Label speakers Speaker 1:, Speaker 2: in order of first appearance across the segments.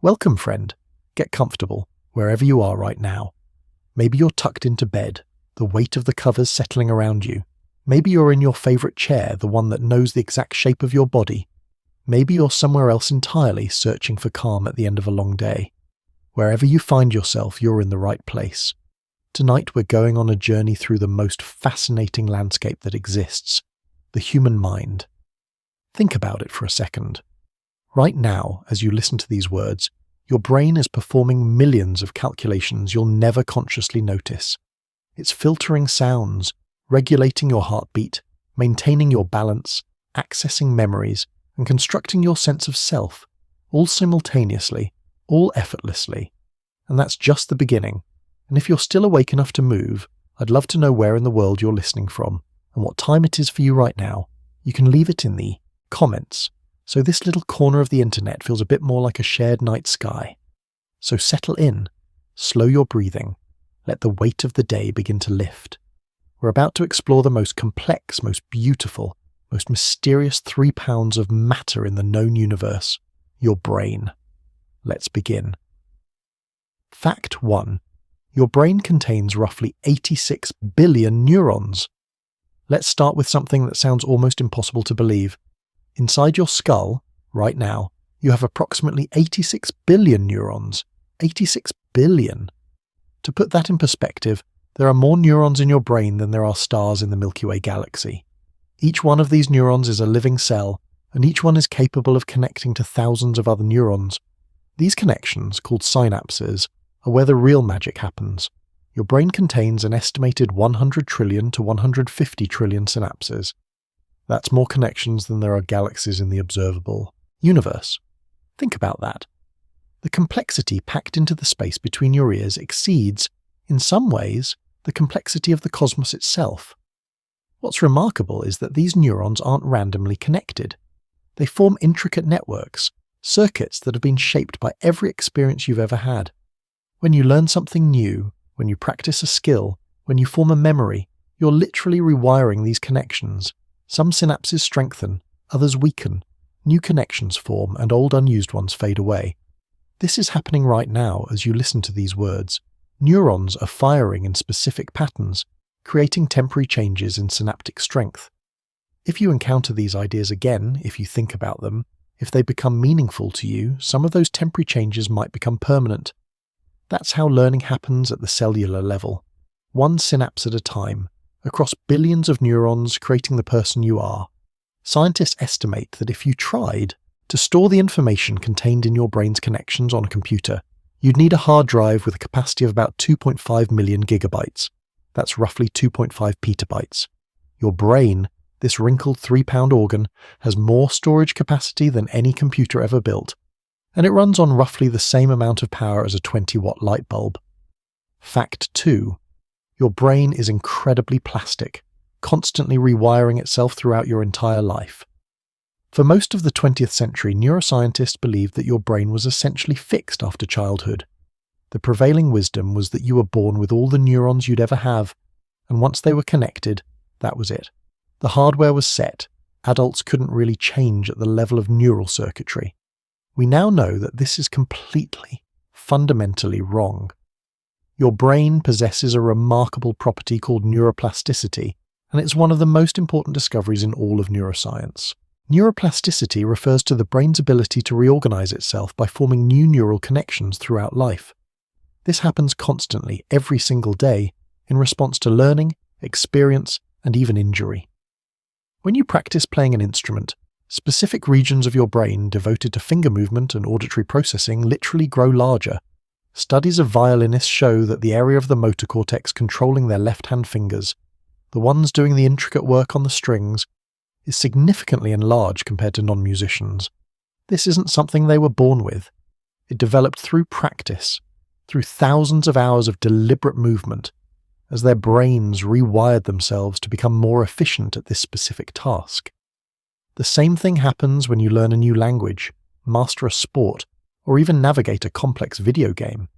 Speaker 1: Welcome, friend. Get comfortable, wherever you are right now. Maybe you're tucked into bed, the weight of the covers settling around you. Maybe you're in your favorite chair, the one that knows the exact shape of your body. Maybe you're somewhere else entirely, searching for calm at the end of a long day. Wherever you find yourself, you're in the right place. Tonight we're going on a journey through the most fascinating landscape that exists, the human mind. Think about it for a second. Right now, as you listen to these words, your brain is performing millions of calculations you'll never consciously notice. It's filtering sounds, regulating your heartbeat, maintaining your balance, accessing memories, and constructing your sense of self, all simultaneously, all effortlessly. And that's just the beginning. And if you're still awake enough to move, I'd love to know where in the world you're listening from and what time it is for you right now. You can leave it in the comments, so this little corner of the internet feels a bit more like a shared night sky. So settle in, slow your breathing, let the weight of the day begin to lift. We're about to explore the most complex, most beautiful, most mysterious 3 pounds of matter in the known universe, your brain. Let's begin. Fact 1. Your brain contains roughly 86 billion neurons. Let's start with something that sounds almost impossible to believe. Inside your skull, right now, you have approximately 86 billion neurons. 86 billion. To put that in perspective, there are more neurons in your brain than there are stars in the Milky Way galaxy. Each one of these neurons is a living cell, and each one is capable of connecting to thousands of other neurons. These connections, called synapses, are where the real magic happens. Your brain contains an estimated 100 trillion to 150 trillion synapses. That's more connections than there are galaxies in the observable universe. Think about that. The complexity packed into the space between your ears exceeds, in some ways, the complexity of the cosmos itself. What's remarkable is that these neurons aren't randomly connected. They form intricate networks, circuits that have been shaped by every experience you've ever had. When you learn something new, when you practice a skill, when you form a memory, you're literally rewiring these connections. Some synapses strengthen, others weaken, new connections form, and old unused ones fade away. This is happening right now as you listen to these words. Neurons are firing in specific patterns, creating temporary changes in synaptic strength. If you encounter these ideas again, if you think about them, if they become meaningful to you, some of those temporary changes might become permanent. That's how learning happens at the cellular level, one synapse at a time, across billions of neurons creating the person you are. Scientists estimate that if you tried to store the information contained in your brain's connections on a computer, you'd need a hard drive with a capacity of about 2.5 million gigabytes. That's roughly 2.5 petabytes. Your brain, this wrinkled 3-pound organ, has more storage capacity than any computer ever built, and it runs on roughly the same amount of power as a 20-watt light bulb. Fact 2. Your brain is incredibly plastic, constantly rewiring itself throughout your entire life. For most of the 20th century, neuroscientists believed that your brain was essentially fixed after childhood. The prevailing wisdom was that you were born with all the neurons you'd ever have, and once they were connected, that was it. The hardware was set. Adults couldn't really change at the level of neural circuitry. We now know that this is completely, fundamentally wrong. Your brain possesses a remarkable property called neuroplasticity, and it's one of the most important discoveries in all of neuroscience. Neuroplasticity refers to the brain's ability to reorganize itself by forming new neural connections throughout life. This happens constantly, every single day, in response to learning, experience, and even injury. When you practice playing an instrument, specific regions of your brain devoted to finger movement and auditory processing literally grow larger. Studies of violinists show that the area of the motor cortex controlling their left-hand fingers, the ones doing the intricate work on the strings, is significantly enlarged compared to non-musicians. This isn't something they were born with. It developed through practice, through thousands of hours of deliberate movement, as their brains rewired themselves to become more efficient at this specific task. The same thing happens when you learn a new language, master a sport, or even navigate a complex video game.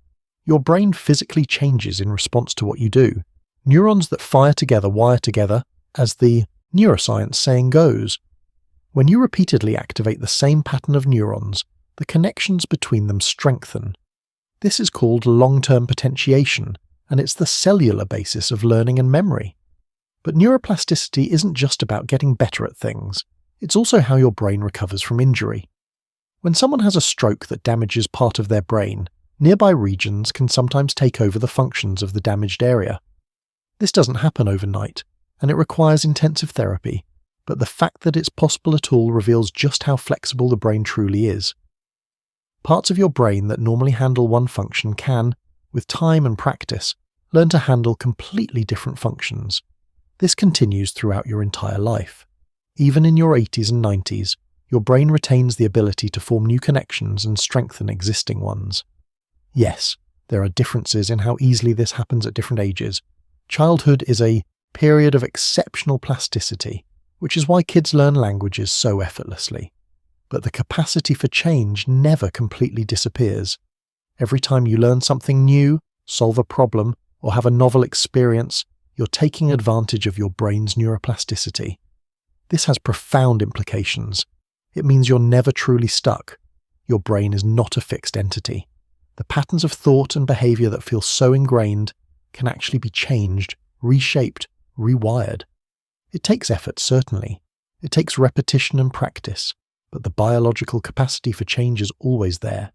Speaker 1: Your brain physically changes in response to what you do. Neurons that fire together wire together, as the neuroscience saying goes. When you repeatedly activate the same pattern of neurons, the connections between them strengthen. This is called long-term potentiation, and it's the cellular basis of learning and memory. But neuroplasticity isn't just about getting better at things, it's also how your brain recovers from injury. When someone has a stroke that damages part of their brain, nearby regions can sometimes take over the functions of the damaged area. This doesn't happen overnight, and it requires intensive therapy, but the fact that it's possible at all reveals just how flexible the brain truly is. Parts of your brain that normally handle one function can, with time and practice, learn to handle completely different functions. This continues throughout your entire life. Even in your 80s and 90s, your brain retains the ability to form new connections and strengthen existing ones. Yes, there are differences in how easily this happens at different ages. Childhood is a period of exceptional plasticity, which is why kids learn languages so effortlessly. But the capacity for change never completely disappears. Every time you learn something new, solve a problem, or have a novel experience, you're taking advantage of your brain's neuroplasticity. This has profound implications. It means you're never truly stuck. Your brain is not a fixed entity. The patterns of thought and behavior that feel so ingrained can actually be changed, reshaped, rewired. It takes effort, certainly. It takes repetition and practice, but the biological capacity for change is always there,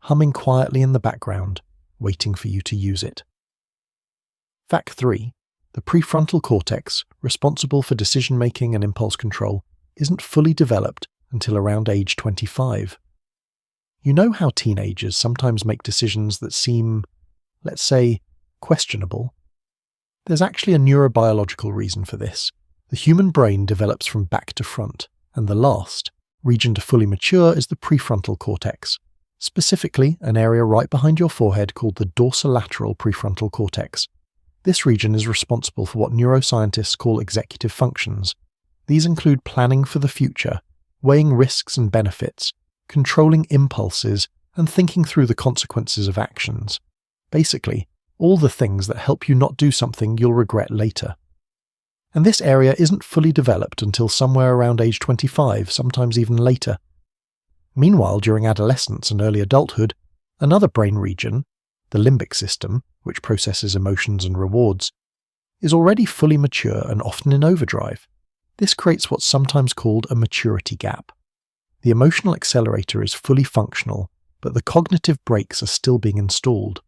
Speaker 1: humming quietly in the background, waiting for you to use it. Fact 3. The prefrontal cortex, responsible for decision-making and impulse control, isn't fully developed until around age 25. You know how teenagers sometimes make decisions that seem, let's say, questionable? There's actually a neurobiological reason for this. The human brain develops from back to front, and the last region to fully mature is the prefrontal cortex, specifically an area right behind your forehead called the dorsolateral prefrontal cortex. This region is responsible for what neuroscientists call executive functions. These include planning for the future, weighing risks and benefits, controlling impulses, and thinking through the consequences of actions. Basically, all the things that help you not do something you'll regret later. And this area isn't fully developed until somewhere around age 25, sometimes even later. Meanwhile, during adolescence and early adulthood, another brain region, the limbic system, which processes emotions and rewards, is already fully mature and often in overdrive. This creates what's sometimes called a maturity gap. The emotional accelerator is fully functional, but the cognitive brakes are still being installed.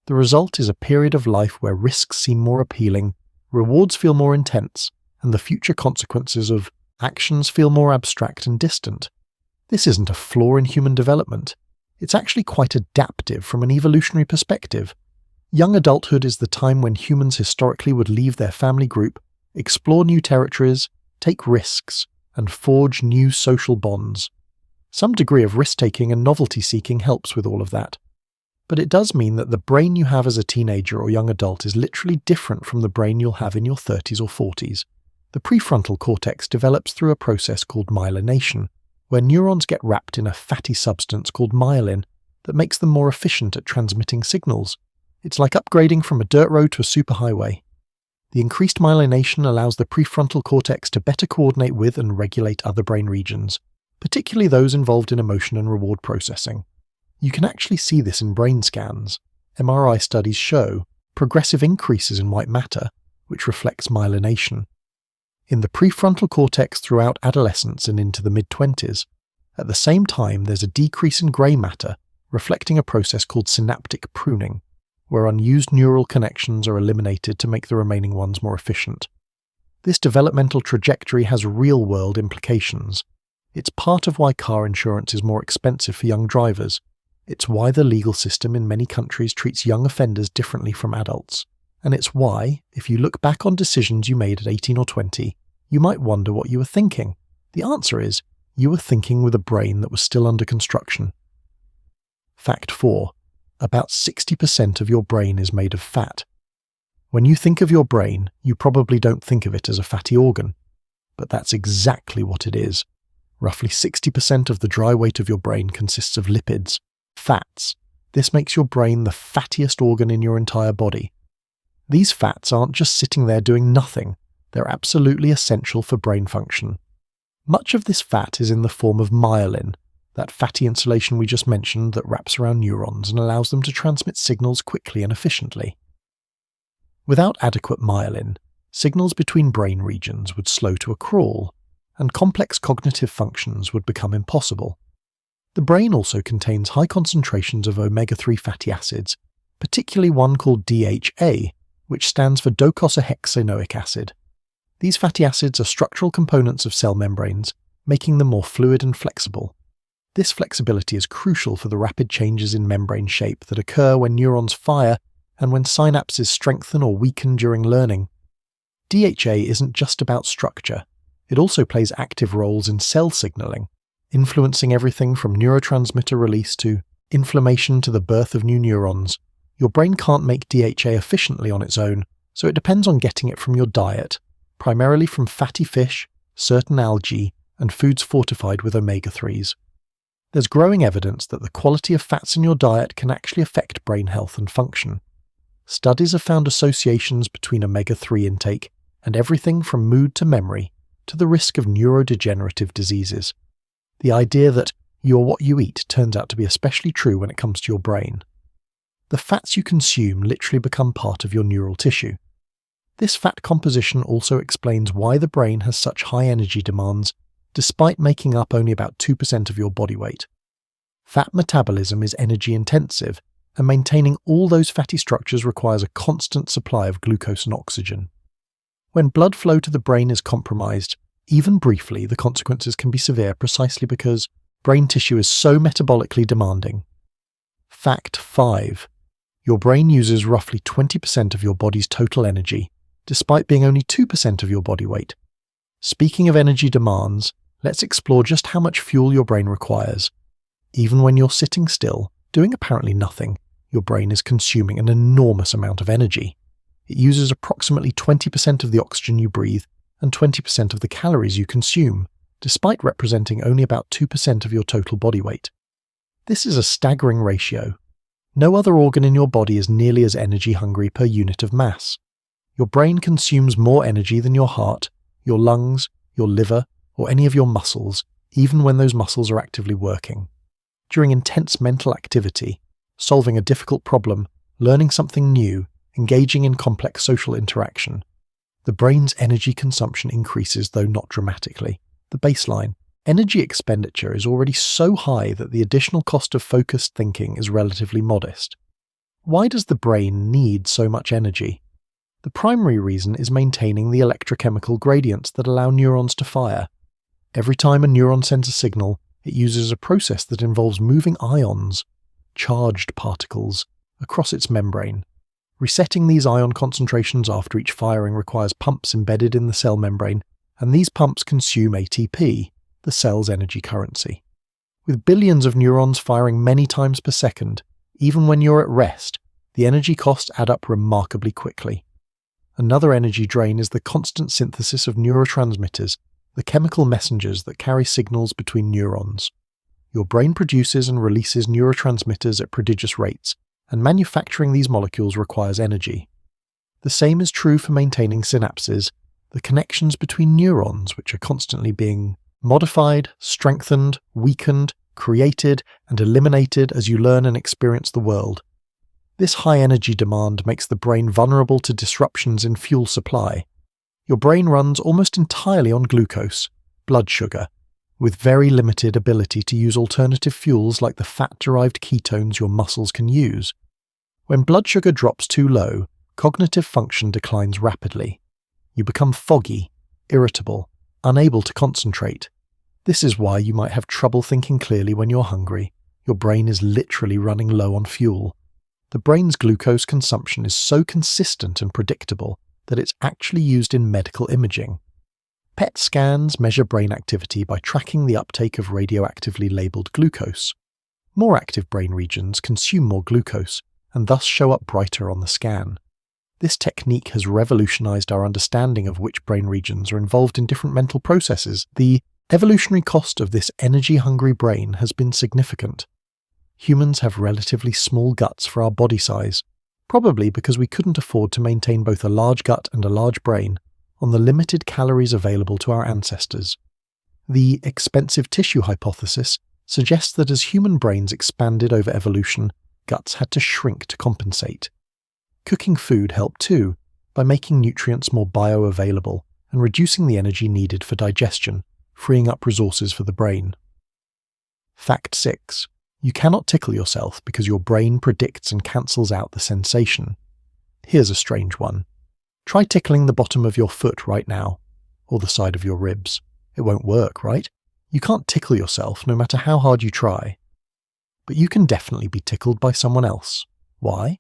Speaker 1: The result is a period of life where risks seem more appealing, rewards feel more intense, and the future consequences of actions feel more abstract and distant. This isn't a flaw in human development. It's actually quite adaptive from an evolutionary perspective. Young adulthood is the time when humans historically would leave their family group, explore new territories, take risks, and forge new social bonds. Some degree of risk-taking and novelty-seeking helps with all of that. But it does mean that the brain you have as a teenager or young adult is literally different from the brain you'll have in your 30s or 40s. The prefrontal cortex develops through a process called myelination, where neurons get wrapped in a fatty substance called myelin that makes them more efficient at transmitting signals. It's like upgrading from a dirt road to a superhighway. The increased myelination allows the prefrontal cortex to better coordinate with and regulate other brain regions, particularly those involved in emotion and reward processing. You can actually see this in brain scans. MRI studies show progressive increases in white matter, which reflects myelination. In the prefrontal cortex throughout adolescence and into the mid-20s, at the same time there's a decrease in grey matter, reflecting a process called synaptic pruning, where unused neural connections are eliminated to make the remaining ones more efficient. This developmental trajectory has real-world implications. It's part of why car insurance is more expensive for young drivers. It's why the legal system in many countries treats young offenders differently from adults. And it's why, if you look back on decisions you made at 18 or 20, you might wonder what you were thinking. The answer is, you were thinking with a brain that was still under construction. Fact 4. About 60% of your brain is made of fat. When you think of your brain, you probably don't think of it as a fatty organ. But that's exactly what it is. Roughly 60% of the dry weight of your brain consists of lipids, fats. This makes your brain the fattiest organ in your entire body. These fats aren't just sitting there doing nothing. They're absolutely essential for brain function. Much of this fat is in the form of myelin, that fatty insulation we just mentioned that wraps around neurons and allows them to transmit signals quickly and efficiently. Without adequate myelin, signals between brain regions would slow to a crawl, and complex cognitive functions would become impossible. The brain also contains high concentrations of omega-3 fatty acids, particularly one called DHA, which stands for docosahexaenoic acid. These fatty acids are structural components of cell membranes, making them more fluid and flexible. This flexibility is crucial for the rapid changes in membrane shape that occur when neurons fire and when synapses strengthen or weaken during learning. DHA isn't just about structure, it also plays active roles in cell signaling, influencing everything from neurotransmitter release to inflammation to the birth of new neurons. Your brain can't make DHA efficiently on its own, so it depends on getting it from your diet, primarily from fatty fish, certain algae, and foods fortified with omega-3s. There's growing evidence that the quality of fats in your diet can actually affect brain health and function. Studies have found associations between omega-3 intake and everything from mood to memory to the risk of neurodegenerative diseases. The idea that you're what you eat turns out to be especially true when it comes to your brain. The fats you consume literally become part of your neural tissue. This fat composition also explains why the brain has such high energy demands, despite making up only about 2% of your body weight. Fat metabolism is energy intensive, and maintaining all those fatty structures requires a constant supply of glucose and oxygen. When blood flow to the brain is compromised, even briefly, the consequences can be severe precisely because brain tissue is so metabolically demanding. Fact 5. Your brain uses roughly 20% of your body's total energy, despite being only 2% of your body weight. Speaking of energy demands, let's explore just how much fuel your brain requires. Even when you're sitting still, doing apparently nothing, your brain is consuming an enormous amount of energy. It uses approximately 20% of the oxygen you breathe and 20% of the calories you consume, despite representing only about 2% of your total body weight. This is a staggering ratio. No other organ in your body is nearly as energy hungry per unit of mass. Your brain consumes more energy than your heart, your lungs, your liver, or any of your muscles, even when those muscles are actively working. During intense mental activity, solving a difficult problem, learning something new, engaging in complex social interaction, the brain's energy consumption increases, though not dramatically. The baseline energy expenditure is already so high that the additional cost of focused thinking is relatively modest. Why does the brain need so much energy? The primary reason is maintaining the electrochemical gradients that allow neurons to fire. Every time a neuron sends a signal, it uses a process that involves moving ions, charged particles, across its membrane. Resetting these ion concentrations after each firing requires pumps embedded in the cell membrane, and these pumps consume ATP, the cell's energy currency. With billions of neurons firing many times per second, even when you're at rest, the energy costs add up remarkably quickly. Another energy drain is the constant synthesis of neurotransmitters, the chemical messengers that carry signals between neurons. Your brain produces and releases neurotransmitters at prodigious rates, and manufacturing these molecules requires energy. The same is true for maintaining synapses, the connections between neurons which are constantly being modified, strengthened, weakened, created, and eliminated as you learn and experience the world. This high energy demand makes the brain vulnerable to disruptions in fuel supply. Your brain runs almost entirely on glucose, blood sugar, with very limited ability to use alternative fuels like the fat-derived ketones your muscles can use. When blood sugar drops too low, cognitive function declines rapidly. You become foggy, irritable, unable to concentrate. This is why you might have trouble thinking clearly when you're hungry. Your brain is literally running low on fuel. The brain's glucose consumption is so consistent and predictable that it's actually used in medical imaging. PET scans measure brain activity by tracking the uptake of radioactively labeled glucose. More active brain regions consume more glucose and thus show up brighter on the scan. This technique has revolutionized our understanding of which brain regions are involved in different mental processes. The evolutionary cost of this energy-hungry brain has been significant. Humans have relatively small guts for our body size, probably because we couldn't afford to maintain both a large gut and a large brain on the limited calories available to our ancestors. The expensive tissue hypothesis suggests that as human brains expanded over evolution, guts had to shrink to compensate. Cooking food helped too, by making nutrients more bioavailable and reducing the energy needed for digestion, freeing up resources for the brain. Fact 6. You cannot tickle yourself because your brain predicts and cancels out the sensation. Here's a strange one. Try tickling the bottom of your foot right now, or the side of your ribs. It won't work, right? You can't tickle yourself no matter how hard you try. But you can definitely be tickled by someone else. Why?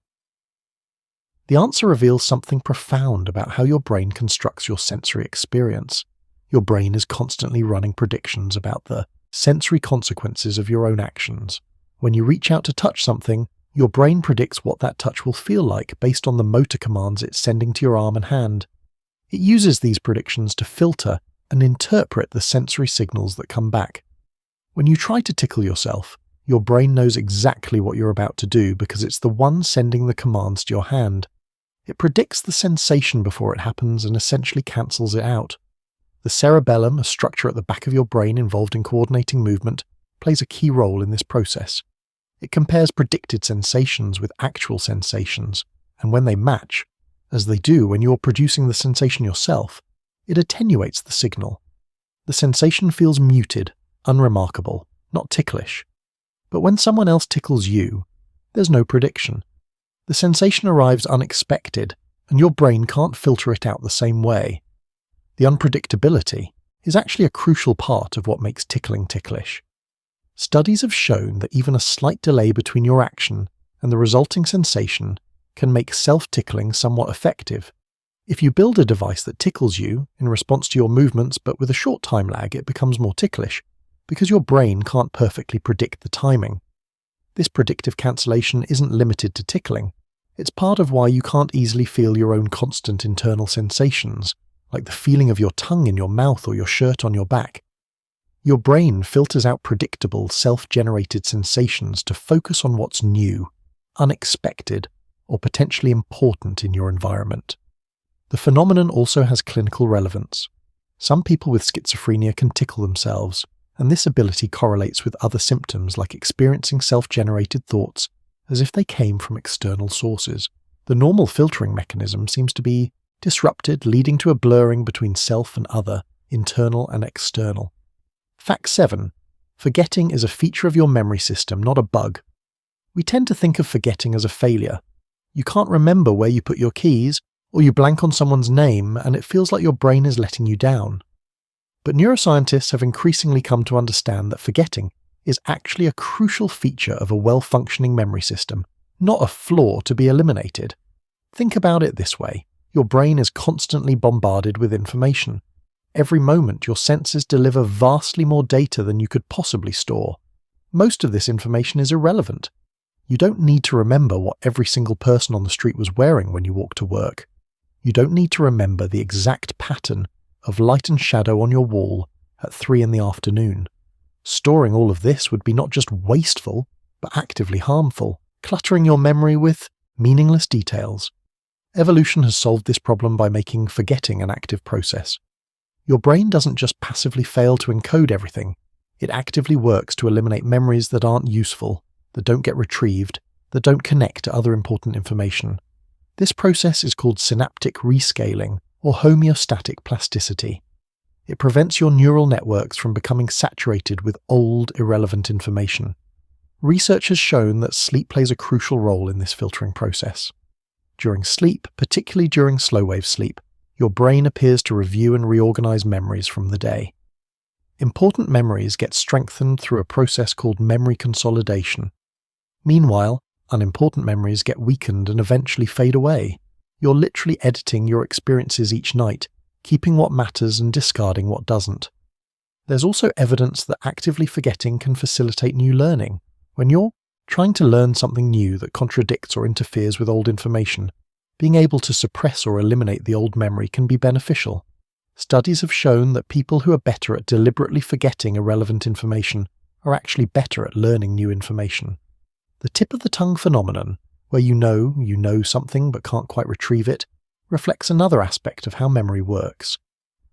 Speaker 1: The answer reveals something profound about how your brain constructs your sensory experience. Your brain is constantly running predictions about the sensory consequences of your own actions. When you reach out to touch something, your brain predicts what that touch will feel like based on the motor commands it's sending to your arm and hand. It uses these predictions to filter and interpret the sensory signals that come back. When you try to tickle yourself, your brain knows exactly what you're about to do because it's the one sending the commands to your hand. It predicts the sensation before it happens and essentially cancels it out. The cerebellum, a structure at the back of your brain involved in coordinating movement, plays a key role in this process. It compares predicted sensations with actual sensations, and when they match, as they do when you're producing the sensation yourself, it attenuates the signal. The sensation feels muted, unremarkable, not ticklish. But when someone else tickles you, there's no prediction. The sensation arrives unexpected, and your brain can't filter it out the same way. The unpredictability is actually a crucial part of what makes tickling ticklish. Studies have shown that even a slight delay between your action and the resulting sensation can make self-tickling somewhat effective. If you build a device that tickles you in response to your movements but with a short time lag, it becomes more ticklish because your brain can't perfectly predict the timing. This predictive cancellation isn't limited to tickling. It's part of why you can't easily feel your own constant internal sensations, like the feeling of your tongue in your mouth or your shirt on your back. Your brain filters out predictable, self-generated sensations to focus on what's new, unexpected, or potentially important in your environment. The phenomenon also has clinical relevance. Some people with schizophrenia can tickle themselves, and this ability correlates with other symptoms like experiencing self-generated thoughts as if they came from external sources. The normal filtering mechanism seems to be disrupted, leading to a blurring between self and other, internal and external. Fact 7. Forgetting is a feature of your memory system, not a bug. We tend to think of forgetting as a failure. You can't remember where you put your keys, or you blank on someone's name, and it feels like your brain is letting you down. But neuroscientists have increasingly come to understand that forgetting is actually a crucial feature of a well-functioning memory system, not a flaw to be eliminated. Think about it this way. Your brain is constantly bombarded with information. Every moment, your senses deliver vastly more data than you could possibly store. Most of this information is irrelevant. You don't need to remember what every single person on the street was wearing when you walked to work. You don't need to remember the exact pattern of light and shadow on your wall at 3 p.m. Storing all of this would be not just wasteful, but actively harmful, cluttering your memory with meaningless details. Evolution has solved this problem by making forgetting an active process. Your brain doesn't just passively fail to encode everything, it actively works to eliminate memories that aren't useful, that don't get retrieved, that don't connect to other important information. This process is called synaptic rescaling, or homeostatic plasticity. It prevents your neural networks from becoming saturated with old, irrelevant information. Research has shown that sleep plays a crucial role in this filtering process. During sleep, particularly during slow-wave sleep, your brain appears to review and reorganize memories from the day. Important memories get strengthened through a process called memory consolidation. Meanwhile, unimportant memories get weakened and eventually fade away. You're literally editing your experiences each night, keeping what matters and discarding what doesn't. There's also evidence that actively forgetting can facilitate new learning. When you're trying to learn something new that contradicts or interferes with old information, being able to suppress or eliminate the old memory can be beneficial. Studies have shown that people who are better at deliberately forgetting irrelevant information are actually better at learning new information. The tip of the tongue phenomenon, where you know something but can't quite retrieve it, reflects another aspect of how memory works.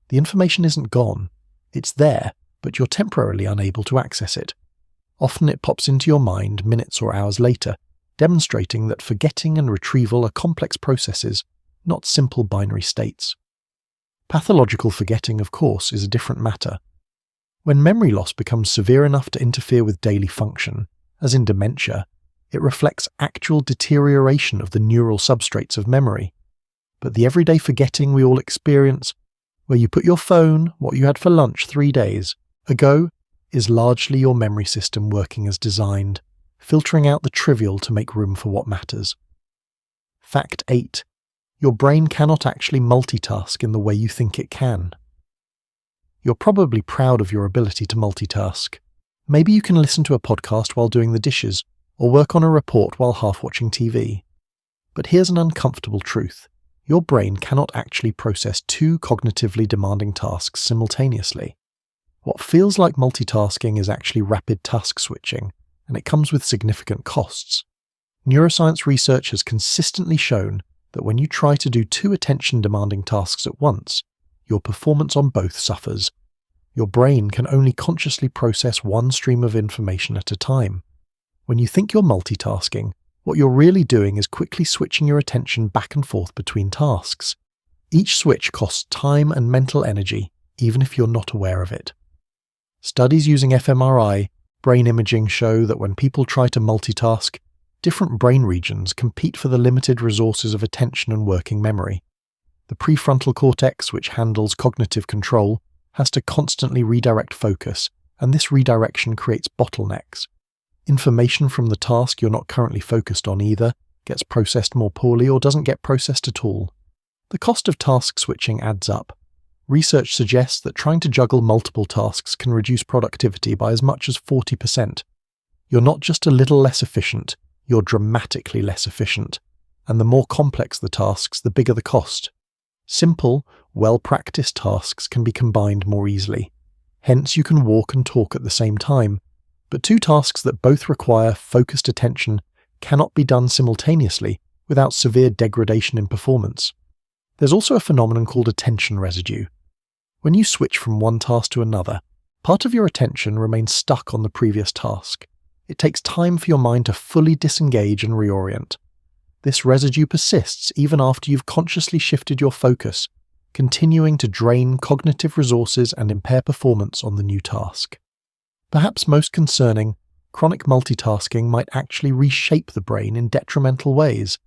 Speaker 1: The information isn't gone. It's there, but you're temporarily unable to access it. Often it pops into your mind minutes or hours later, demonstrating that forgetting and retrieval are complex processes, not simple binary states. Pathological forgetting, of course, is a different matter. When memory loss becomes severe enough to interfere with daily function, as in dementia, it reflects actual deterioration of the neural substrates of memory. But the everyday forgetting we all experience, where you put your phone, what you had for lunch 3 days ago, is largely your memory system working as designed, filtering out the trivial to make room for what matters. Fact 8. Your brain cannot actually multitask in the way you think it can. You're probably proud of your ability to multitask. Maybe you can listen to a podcast while doing the dishes, or work on a report while half watching TV. But here's an uncomfortable truth. Your brain cannot actually process 2 cognitively demanding tasks simultaneously. What feels like multitasking is actually rapid task switching, and it comes with significant costs. Neuroscience research has consistently shown that when you try to do 2 attention-demanding tasks at once, your performance on both suffers. Your brain can only consciously process one stream of information at a time. When you think you're multitasking, what you're really doing is quickly switching your attention back and forth between tasks. Each switch costs time and mental energy, even if you're not aware of it. Studies using fMRI, brain imaging show that when people try to multitask, different brain regions compete for the limited resources of attention and working memory. The prefrontal cortex, which handles cognitive control, has to constantly redirect focus, and this redirection creates bottlenecks. Information from the task you're not currently focused on either gets processed more poorly or doesn't get processed at all. The cost of task switching adds up. Research suggests that trying to juggle multiple tasks can reduce productivity by as much as 40%. You're not just a little less efficient, you're dramatically less efficient. And the more complex the tasks, the bigger the cost. Simple, well-practiced tasks can be combined more easily. Hence, you can walk and talk at the same time. But 2 tasks that both require focused attention cannot be done simultaneously without severe degradation in performance. There's also a phenomenon called attention residue. When you switch from one task to another, part of your attention remains stuck on the previous task. It takes time for your mind to fully disengage and reorient. This residue persists even after you've consciously shifted your focus, continuing to drain cognitive resources and impair performance on the new task. Perhaps most concerning, chronic multitasking might actually reshape the brain in detrimental ways.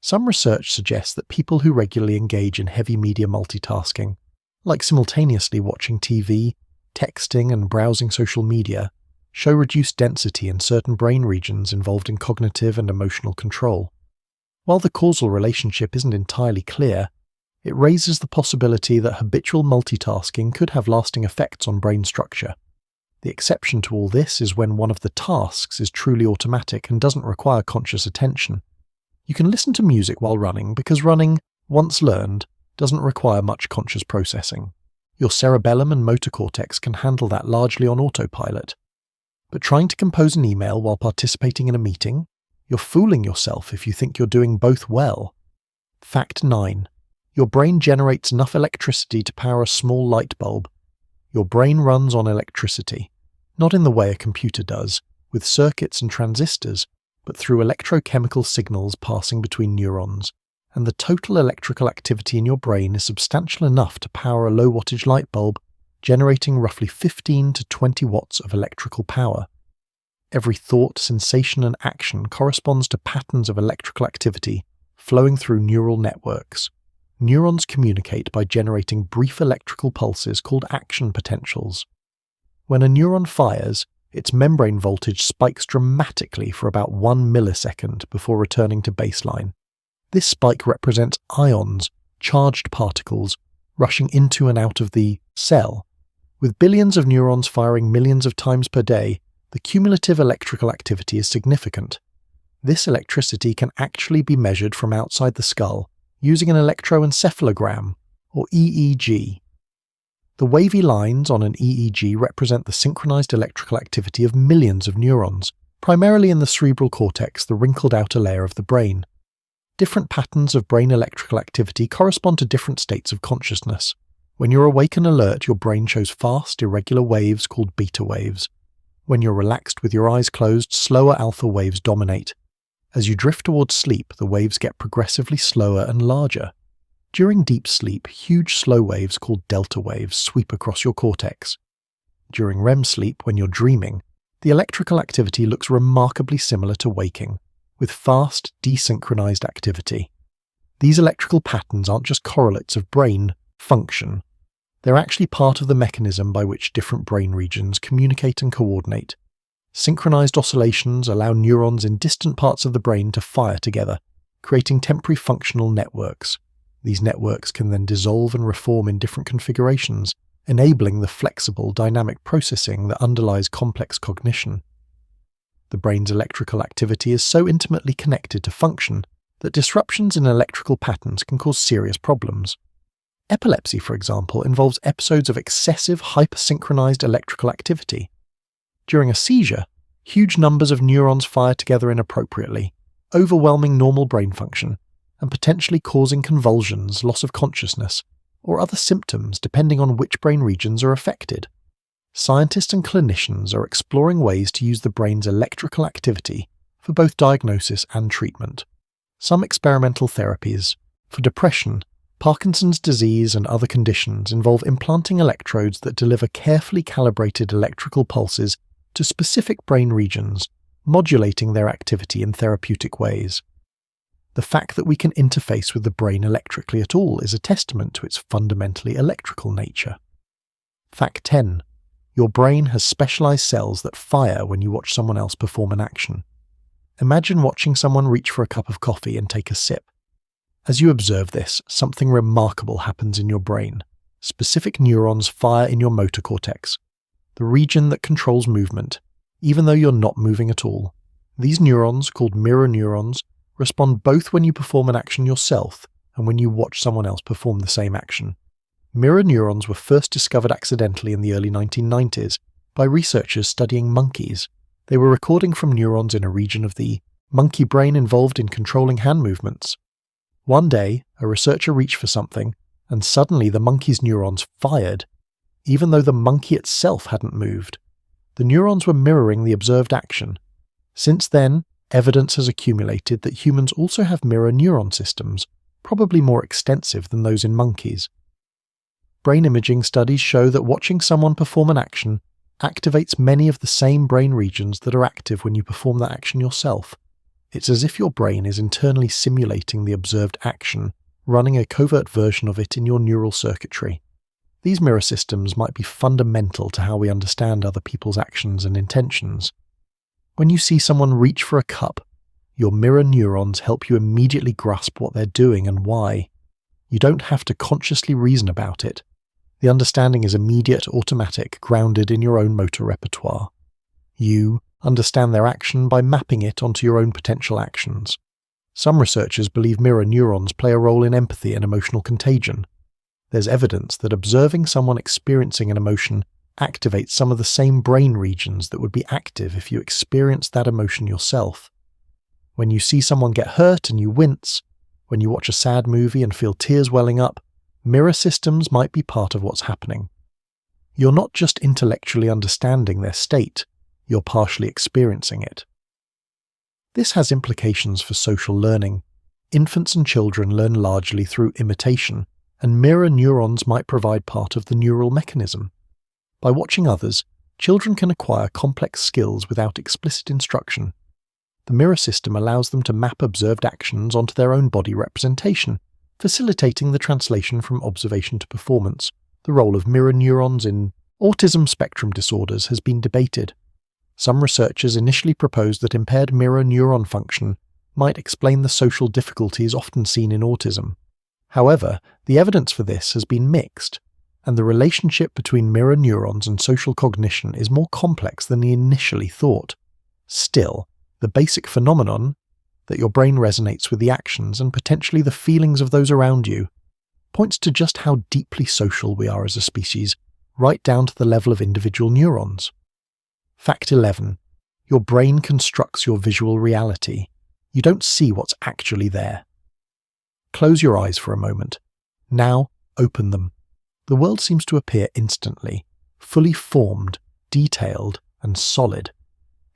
Speaker 1: Some research suggests that people who regularly engage in heavy media multitasking, like simultaneously watching TV, texting, and browsing social media, show reduced density in certain brain regions involved in cognitive and emotional control. While the causal relationship isn't entirely clear, it raises the possibility that habitual multitasking could have lasting effects on brain structure. The exception to all this is when one of the tasks is truly automatic and doesn't require conscious attention. You can listen to music while running because running, once learned, doesn't require much conscious processing. Your cerebellum and motor cortex can handle that largely on autopilot. But trying to compose an email while participating in a meeting? You're fooling yourself if you think you're doing both well. Fact 9. Your brain generates enough electricity to power a small light bulb. Your brain runs on electricity, not in the way a computer does, with circuits and transistors, but through electrochemical signals passing between neurons, and the total electrical activity in your brain is substantial enough to power a low-wattage light bulb, generating roughly 15 to 20 watts of electrical power. Every thought, sensation, and action corresponds to patterns of electrical activity flowing through neural networks. Neurons communicate by generating brief electrical pulses called action potentials. When a neuron fires, its membrane voltage spikes dramatically for about 1 millisecond before returning to baseline. This spike represents ions, charged particles, rushing into and out of the cell. With billions of neurons firing millions of times per day, the cumulative electrical activity is significant. This electricity can actually be measured from outside the skull using an electroencephalogram, or EEG. The wavy lines on an EEG represent the synchronized electrical activity of millions of neurons, primarily in the cerebral cortex, the wrinkled outer layer of the brain. Different patterns of brain electrical activity correspond to different states of consciousness. When you're awake and alert, your brain shows fast, irregular waves called beta waves. When you're relaxed with your eyes closed, slower alpha waves dominate. As you drift towards sleep, the waves get progressively slower and larger. During deep sleep, huge slow waves called delta waves sweep across your cortex. During REM sleep, when you're dreaming, the electrical activity looks remarkably similar to waking, with fast, desynchronized activity. These electrical patterns aren't just correlates of brain function. They're actually part of the mechanism by which different brain regions communicate and coordinate. Synchronized oscillations allow neurons in distant parts of the brain to fire together, creating temporary functional networks. These networks can then dissolve and reform in different configurations, enabling the flexible, dynamic processing that underlies complex cognition. The brain's electrical activity is so intimately connected to function that disruptions in electrical patterns can cause serious problems. Epilepsy, for example, involves episodes of excessive hypersynchronized electrical activity. During a seizure, huge numbers of neurons fire together inappropriately, overwhelming normal brain function, and potentially causing convulsions, loss of consciousness, or other symptoms depending on which brain regions are affected. Scientists and clinicians are exploring ways to use the brain's electrical activity for both diagnosis and treatment. Some experimental therapies for depression, Parkinson's disease, and other conditions involve implanting electrodes that deliver carefully calibrated electrical pulses to specific brain regions, modulating their activity in therapeutic ways. The fact that we can interface with the brain electrically at all is a testament to its fundamentally electrical nature. Fact 10. Your brain has specialized cells that fire when you watch someone else perform an action. Imagine watching someone reach for a cup of coffee and take a sip. As you observe this, something remarkable happens in your brain. Specific neurons fire in your motor cortex, the region that controls movement, even though you're not moving at all. These neurons, called mirror neurons, respond both when you perform an action yourself and when you watch someone else perform the same action. Mirror neurons were first discovered accidentally in the early 1990s by researchers studying monkeys. They were recording from neurons in a region of the monkey brain involved in controlling hand movements. One day, a researcher reached for something, and suddenly the monkey's neurons fired, even though the monkey itself hadn't moved. The neurons were mirroring the observed action. Since then, evidence has accumulated that humans also have mirror neuron systems, probably more extensive than those in monkeys. Brain imaging studies show that watching someone perform an action activates many of the same brain regions that are active when you perform that action yourself. It's as if your brain is internally simulating the observed action, running a covert version of it in your neural circuitry. These mirror systems might be fundamental to how we understand other people's actions and intentions. When you see someone reach for a cup, your mirror neurons help you immediately grasp what they're doing and why. You don't have to consciously reason about it. The understanding is immediate, automatic, grounded in your own motor repertoire. You understand their action by mapping it onto your own potential actions. Some researchers believe mirror neurons play a role in empathy and emotional contagion. There's evidence that observing someone experiencing an emotion activates some of the same brain regions that would be active if you experienced that emotion yourself. When you see someone get hurt and you wince, when you watch a sad movie and feel tears welling up, mirror systems might be part of what's happening. You're not just intellectually understanding their state, you're partially experiencing it. This has implications for social learning. Infants and children learn largely through imitation, and mirror neurons might provide part of the neural mechanism. By watching others, children can acquire complex skills without explicit instruction. The mirror system allows them to map observed actions onto their own body representation, facilitating the translation from observation to performance. The role of mirror neurons in autism spectrum disorders has been debated. Some researchers initially proposed that impaired mirror neuron function might explain the social difficulties often seen in autism. However, the evidence for this has been mixed, and the relationship between mirror neurons and social cognition is more complex than they initially thought. Still, the basic phenomenon, that your brain resonates with the actions and potentially the feelings of those around you, points to just how deeply social we are as a species, right down to the level of individual neurons. Fact 11. Your brain constructs your visual reality. You don't see what's actually there. Close your eyes for a moment. Now, open them. The world seems to appear instantly, fully formed, detailed, and solid.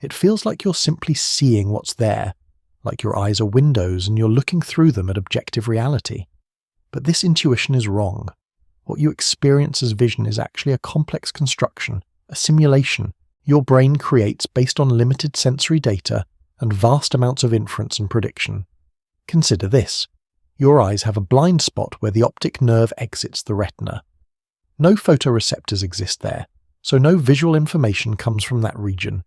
Speaker 1: It feels like you're simply seeing what's there, like your eyes are windows and you're looking through them at objective reality. But this intuition is wrong. What you experience as vision is actually a complex construction, a simulation your brain creates based on limited sensory data and vast amounts of inference and prediction. Consider this. Your eyes have a blind spot where the optic nerve exits the retina. No photoreceptors exist there, so no visual information comes from that region.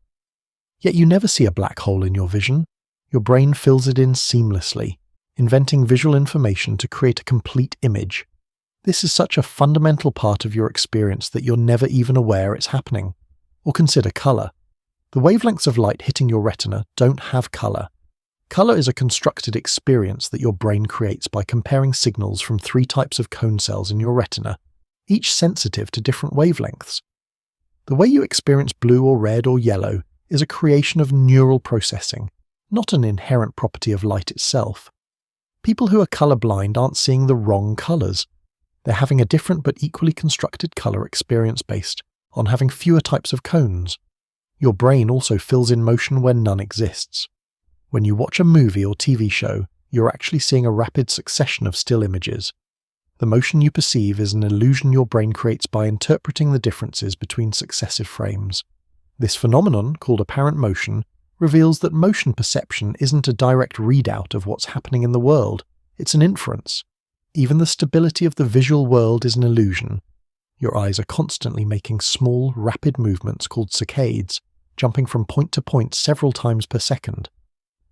Speaker 1: Yet you never see a black hole in your vision. Your brain fills it in seamlessly, inventing visual information to create a complete image. This is such a fundamental part of your experience that you're never even aware it's happening. Or consider color. The wavelengths of light hitting your retina don't have color. Color is a constructed experience that your brain creates by comparing signals from 3 types of cone cells in your retina, each sensitive to different wavelengths. The way you experience blue or red or yellow is a creation of neural processing, not an inherent property of light itself. People who are colorblind aren't seeing the wrong colors. They're having a different but equally constructed color experience based on having fewer types of cones. Your brain also fills in motion where none exists. When you watch a movie or TV show, you're actually seeing a rapid succession of still images. The motion you perceive is an illusion your brain creates by interpreting the differences between successive frames. This phenomenon, called apparent motion, reveals that motion perception isn't a direct readout of what's happening in the world, it's an inference. Even the stability of the visual world is an illusion. Your eyes are constantly making small, rapid movements called saccades, jumping from point to point several times per second.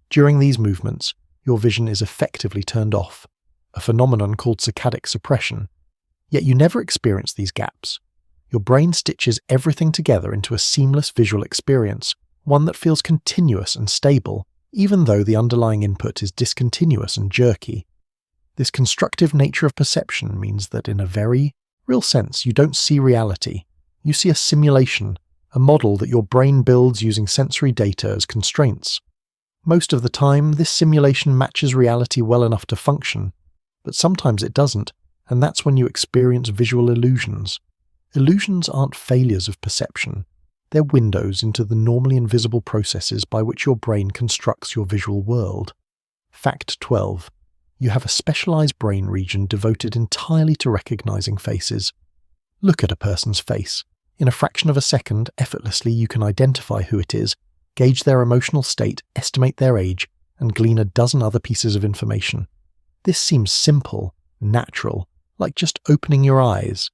Speaker 1: During these movements, your vision is effectively turned off, a phenomenon called saccadic suppression. Yet you never experience these gaps. Your brain stitches everything together into a seamless visual experience, one that feels continuous and stable, even though the underlying input is discontinuous and jerky. This constructive nature of perception means that in a very real sense you don't see reality. You see a simulation, a model that your brain builds using sensory data as constraints. Most of the time, this simulation matches reality well enough to function, but sometimes it doesn't, and that's when you experience visual illusions. Illusions aren't failures of perception. They're windows into the normally invisible processes by which your brain constructs your visual world. Fact 12. You have a specialized brain region devoted entirely to recognizing faces. Look at a person's face. In a fraction of a second, effortlessly you can identify who it is, gauge their emotional state, estimate their age, and glean a dozen other pieces of information. This seems simple, natural, like just opening your eyes.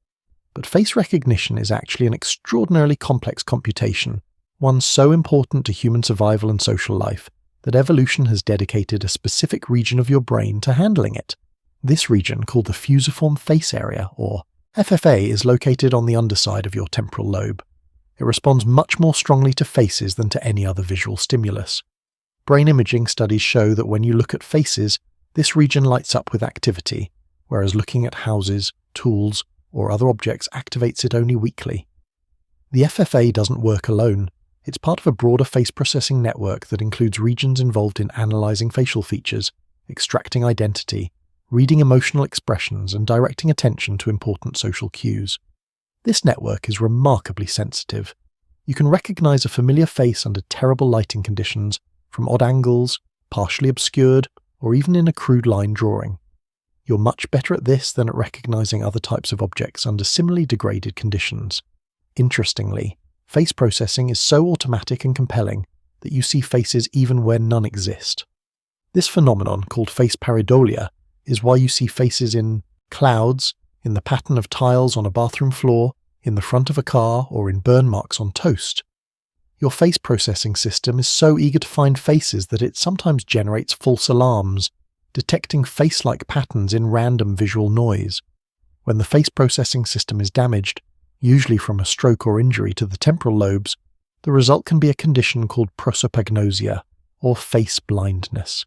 Speaker 1: But face recognition is actually an extraordinarily complex computation, one so important to human survival and social life, that evolution has dedicated a specific region of your brain to handling it. This region, called the fusiform face area, or FFA, is located on the underside of your temporal lobe. It responds much more strongly to faces than to any other visual stimulus. Brain imaging studies show that when you look at faces, this region lights up with activity, whereas looking at houses, tools, or other objects activates it only weakly. The FFA doesn't work alone. It's part of a broader face processing network that includes regions involved in analyzing facial features, extracting identity, reading emotional expressions, and directing attention to important social cues. This network is remarkably sensitive. You can recognize a familiar face under terrible lighting conditions, from odd angles, partially obscured, or even in a crude line drawing. You're much better at this than at recognizing other types of objects under similarly degraded conditions. Interestingly, face processing is so automatic and compelling that you see faces even where none exist. This phenomenon, called face pareidolia, is why you see faces in clouds, in the pattern of tiles on a bathroom floor, in the front of a car, or in burn marks on toast. Your face processing system is so eager to find faces that it sometimes generates false alarms, detecting face-like patterns in random visual noise. When the face processing system is damaged, usually from a stroke or injury to the temporal lobes, the result can be a condition called prosopagnosia, or face blindness.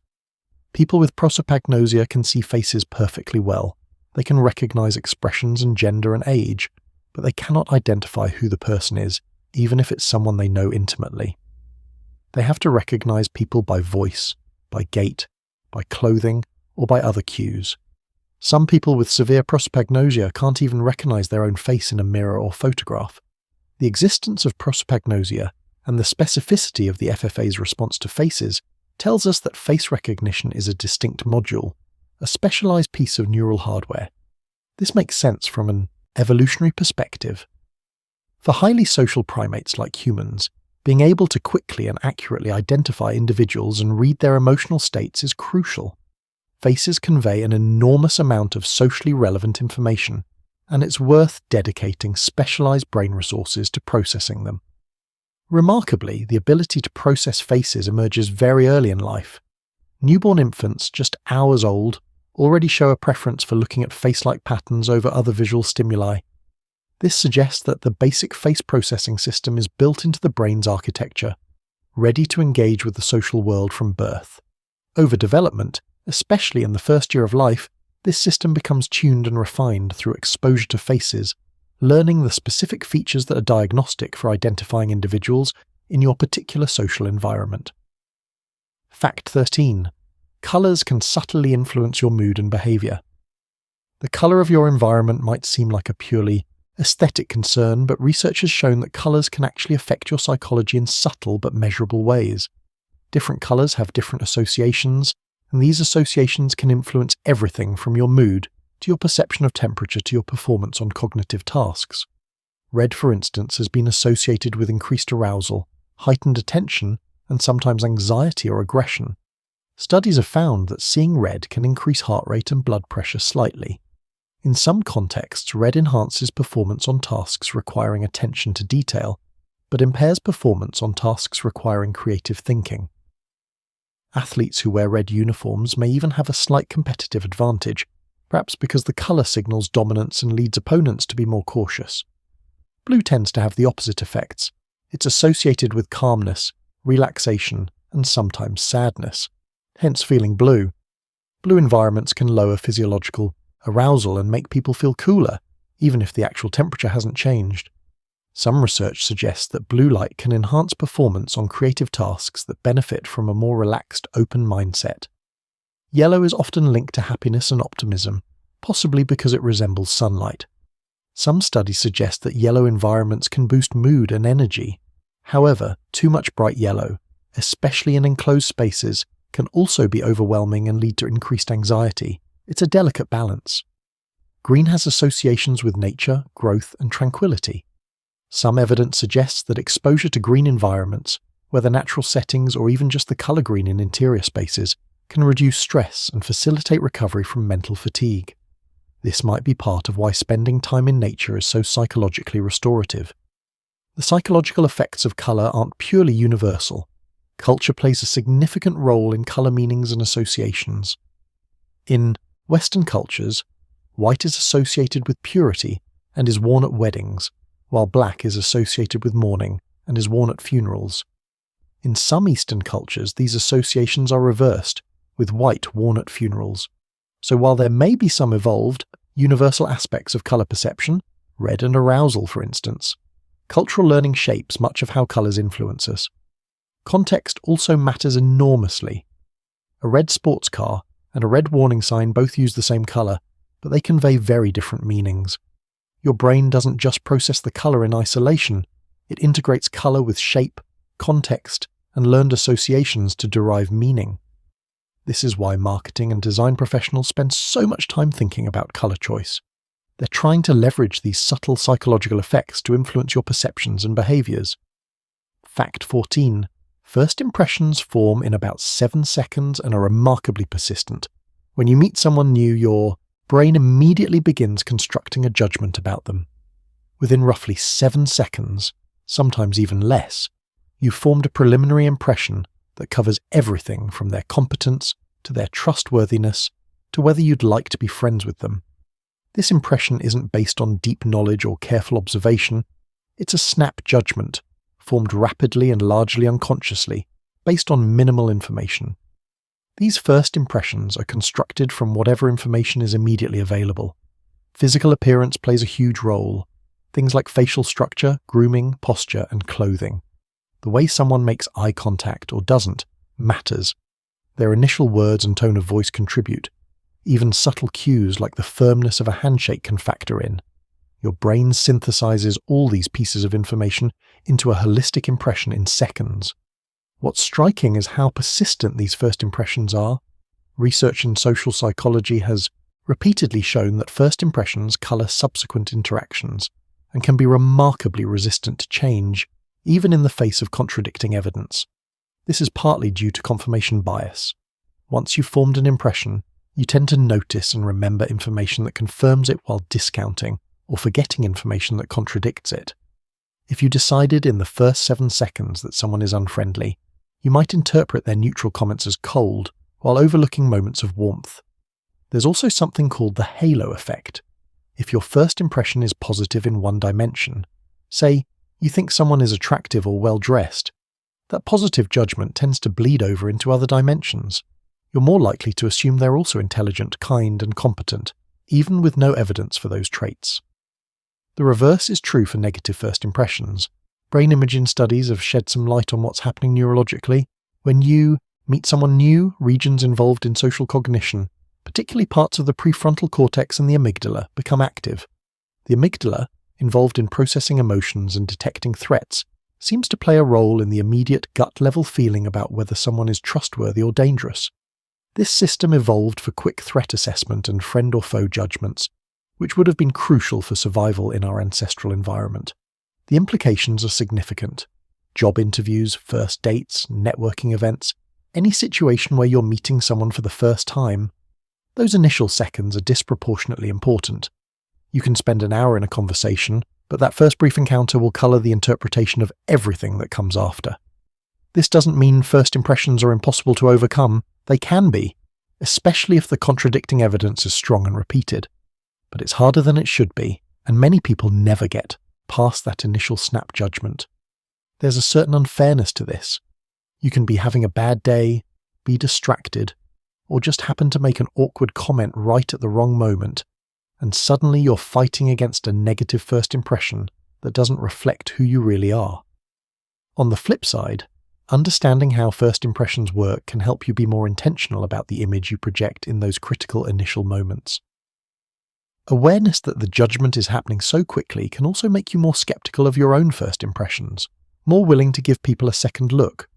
Speaker 1: People with prosopagnosia can see faces perfectly well. They can recognize expressions and gender and age, but they cannot identify who the person is, even if it's someone they know intimately. They have to recognize people by voice, by gait, by clothing, or by other cues. Some people with severe prosopagnosia can't even recognize their own face in a mirror or photograph. The existence of prosopagnosia and the specificity of the FFA's response to faces tells us that face recognition is a distinct module, a specialized piece of neural hardware. This makes sense from an evolutionary perspective. For highly social primates like humans, being able to quickly and accurately identify individuals and read their emotional states is crucial. Faces convey an enormous amount of socially relevant information, and it's worth dedicating specialized brain resources to processing them. Remarkably, the ability to process faces emerges very early in life. Newborn infants, just hours old, already show a preference for looking at face-like patterns over other visual stimuli. This suggests that the basic face processing system is built into the brain's architecture, ready to engage with the social world from birth. Over development, especially in the first year of life, this system becomes tuned and refined through exposure to faces, learning the specific features that are diagnostic for identifying individuals in your particular social environment. Fact 13. Colors can subtly influence your mood and behavior. The color of your environment might seem like a purely aesthetic concern, but research has shown that colors can actually affect your psychology in subtle but measurable ways. Different colors have different associations, and these associations can influence everything from your mood to your perception of temperature to your performance on cognitive tasks. Red, for instance, has been associated with increased arousal, heightened attention, and sometimes anxiety or aggression. Studies have found that seeing red can increase heart rate and blood pressure slightly. In some contexts, red enhances performance on tasks requiring attention to detail, but impairs performance on tasks requiring creative thinking. Athletes who wear red uniforms may even have a slight competitive advantage, perhaps because the colour signals dominance and leads opponents to be more cautious. Blue tends to have the opposite effects. It's associated with calmness, relaxation, and sometimes sadness, hence feeling blue. Blue environments can lower physiological arousal and make people feel cooler, even if the actual temperature hasn't changed. Some research suggests that blue light can enhance performance on creative tasks that benefit from a more relaxed, open mindset. Yellow is often linked to happiness and optimism, possibly because it resembles sunlight. Some studies suggest that yellow environments can boost mood and energy. However, too much bright yellow, especially in enclosed spaces, can also be overwhelming and lead to increased anxiety. It's a delicate balance. Green has associations with nature, growth, and tranquility. Some evidence suggests that exposure to green environments, whether natural settings or even just the colour green in interior spaces, can reduce stress and facilitate recovery from mental fatigue. This might be part of why spending time in nature is so psychologically restorative. The psychological effects of colour aren't purely universal. Culture plays a significant role in colour meanings and associations. In Western cultures, white is associated with purity and is worn at weddings, while black is associated with mourning and is worn at funerals. In some Eastern cultures, these associations are reversed, with white worn at funerals. So while there may be some evolved, universal aspects of colour perception, red and arousal for instance, cultural learning shapes much of how colours influence us. Context also matters enormously. A red sports car and a red warning sign both use the same colour, but they convey very different meanings. Your brain doesn't just process the colour in isolation, it integrates colour with shape, context, and learned associations to derive meaning. This is why marketing and design professionals spend so much time thinking about colour choice. They're trying to leverage these subtle psychological effects to influence your perceptions and behaviours. Fact 14. First impressions form in about 7 seconds and are remarkably persistent. When you meet someone new, your brain immediately begins constructing a judgment about them. Within roughly 7 seconds, sometimes even less, you've formed a preliminary impression that covers everything from their competence to their trustworthiness to whether you'd like to be friends with them. This impression isn't based on deep knowledge or careful observation. It's a snap judgment, formed rapidly and largely unconsciously, based on minimal information. These first impressions are constructed from whatever information is immediately available. Physical appearance plays a huge role. Things like facial structure, grooming, posture, and clothing. The way someone makes eye contact or doesn't matters. Their initial words and tone of voice contribute. Even subtle cues like the firmness of a handshake can factor in. Your brain synthesizes all these pieces of information into a holistic impression in seconds. What's striking is how persistent these first impressions are. Research in social psychology has repeatedly shown that first impressions colour subsequent interactions and can be remarkably resistant to change, even in the face of contradicting evidence. This is partly due to confirmation bias. Once you've formed an impression, you tend to notice and remember information that confirms it while discounting or forgetting information that contradicts it. If you decided in the first 7 seconds that someone is unfriendly, you might interpret their neutral comments as cold, while overlooking moments of warmth. There's also something called the halo effect. If your first impression is positive in one dimension, say, you think someone is attractive or well-dressed, that positive judgment tends to bleed over into other dimensions. You're more likely to assume they're also intelligent, kind, and competent, even with no evidence for those traits. The reverse is true for negative first impressions. Brain imaging studies have shed some light on what's happening neurologically. When you meet someone new, regions involved in social cognition, particularly parts of the prefrontal cortex and the amygdala, become active. The amygdala, involved in processing emotions and detecting threats, seems to play a role in the immediate gut-level feeling about whether someone is trustworthy or dangerous. This system evolved for quick threat assessment and friend or foe judgments, which would have been crucial for survival in our ancestral environment. The implications are significant. Job interviews, first dates, networking events, any situation where you're meeting someone for the first time, those initial seconds are disproportionately important. You can spend an hour in a conversation, but that first brief encounter will colour the interpretation of everything that comes after. This doesn't mean first impressions are impossible to overcome. They can be, especially if the contradicting evidence is strong and repeated. But it's harder than it should be, and many people never get past that initial snap judgment. There's a certain unfairness to this. You can be having a bad day, be distracted, or just happen to make an awkward comment right at the wrong moment, and suddenly you're fighting against a negative first impression that doesn't reflect who you really are. On the flip side, understanding how first impressions work can help you be more intentional about the image you project in those critical initial moments. Awareness that the judgment is happening so quickly can also make you more skeptical of your own first impressions, more willing to give people a second look.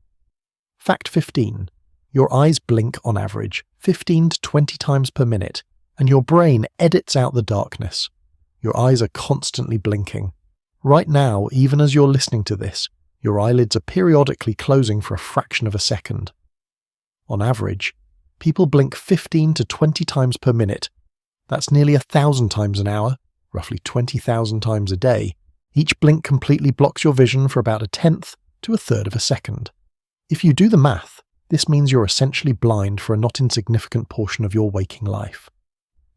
Speaker 1: Fact 15. Your eyes blink on average 15 to 20 times per minute, and your brain edits out the darkness. Your eyes are constantly blinking. Right now, even as you're listening to this, your eyelids are periodically closing for a fraction of a second. On average, people blink 15 to 20 times per minute. That's nearly 1,000 times an hour, roughly 20,000 times a day. Each blink completely blocks your vision for about 1/10 to 1/3 of a second. If you do the math, this means you're essentially blind for a not insignificant portion of your waking life.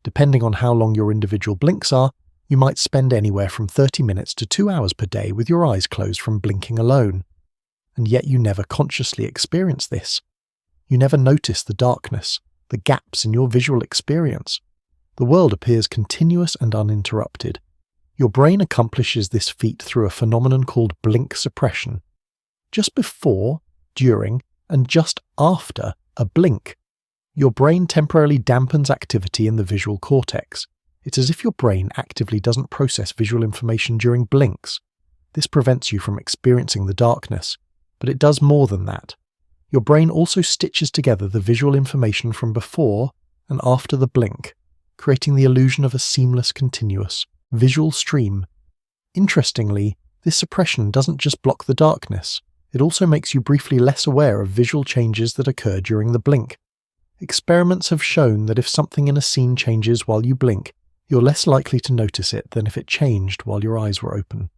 Speaker 1: Depending on how long your individual blinks are, you might spend anywhere from 30 minutes to 2 hours per day with your eyes closed from blinking alone. And yet you never consciously experience this. You never notice the darkness, the gaps in your visual experience. The world appears continuous and uninterrupted. Your brain accomplishes this feat through a phenomenon called blink suppression. Just before, during, and just after a blink, your brain temporarily dampens activity in the visual cortex. It's as if your brain actively doesn't process visual information during blinks. This prevents you from experiencing the darkness, but it does more than that. Your brain also stitches together the visual information from before and after the blink, creating the illusion of a seamless, continuous, visual stream. Interestingly, this suppression doesn't just block the darkness, it also makes you briefly less aware of visual changes that occur during the blink. Experiments have shown that if something in a scene changes while you blink, you're less likely to notice it than if it changed while your eyes were open.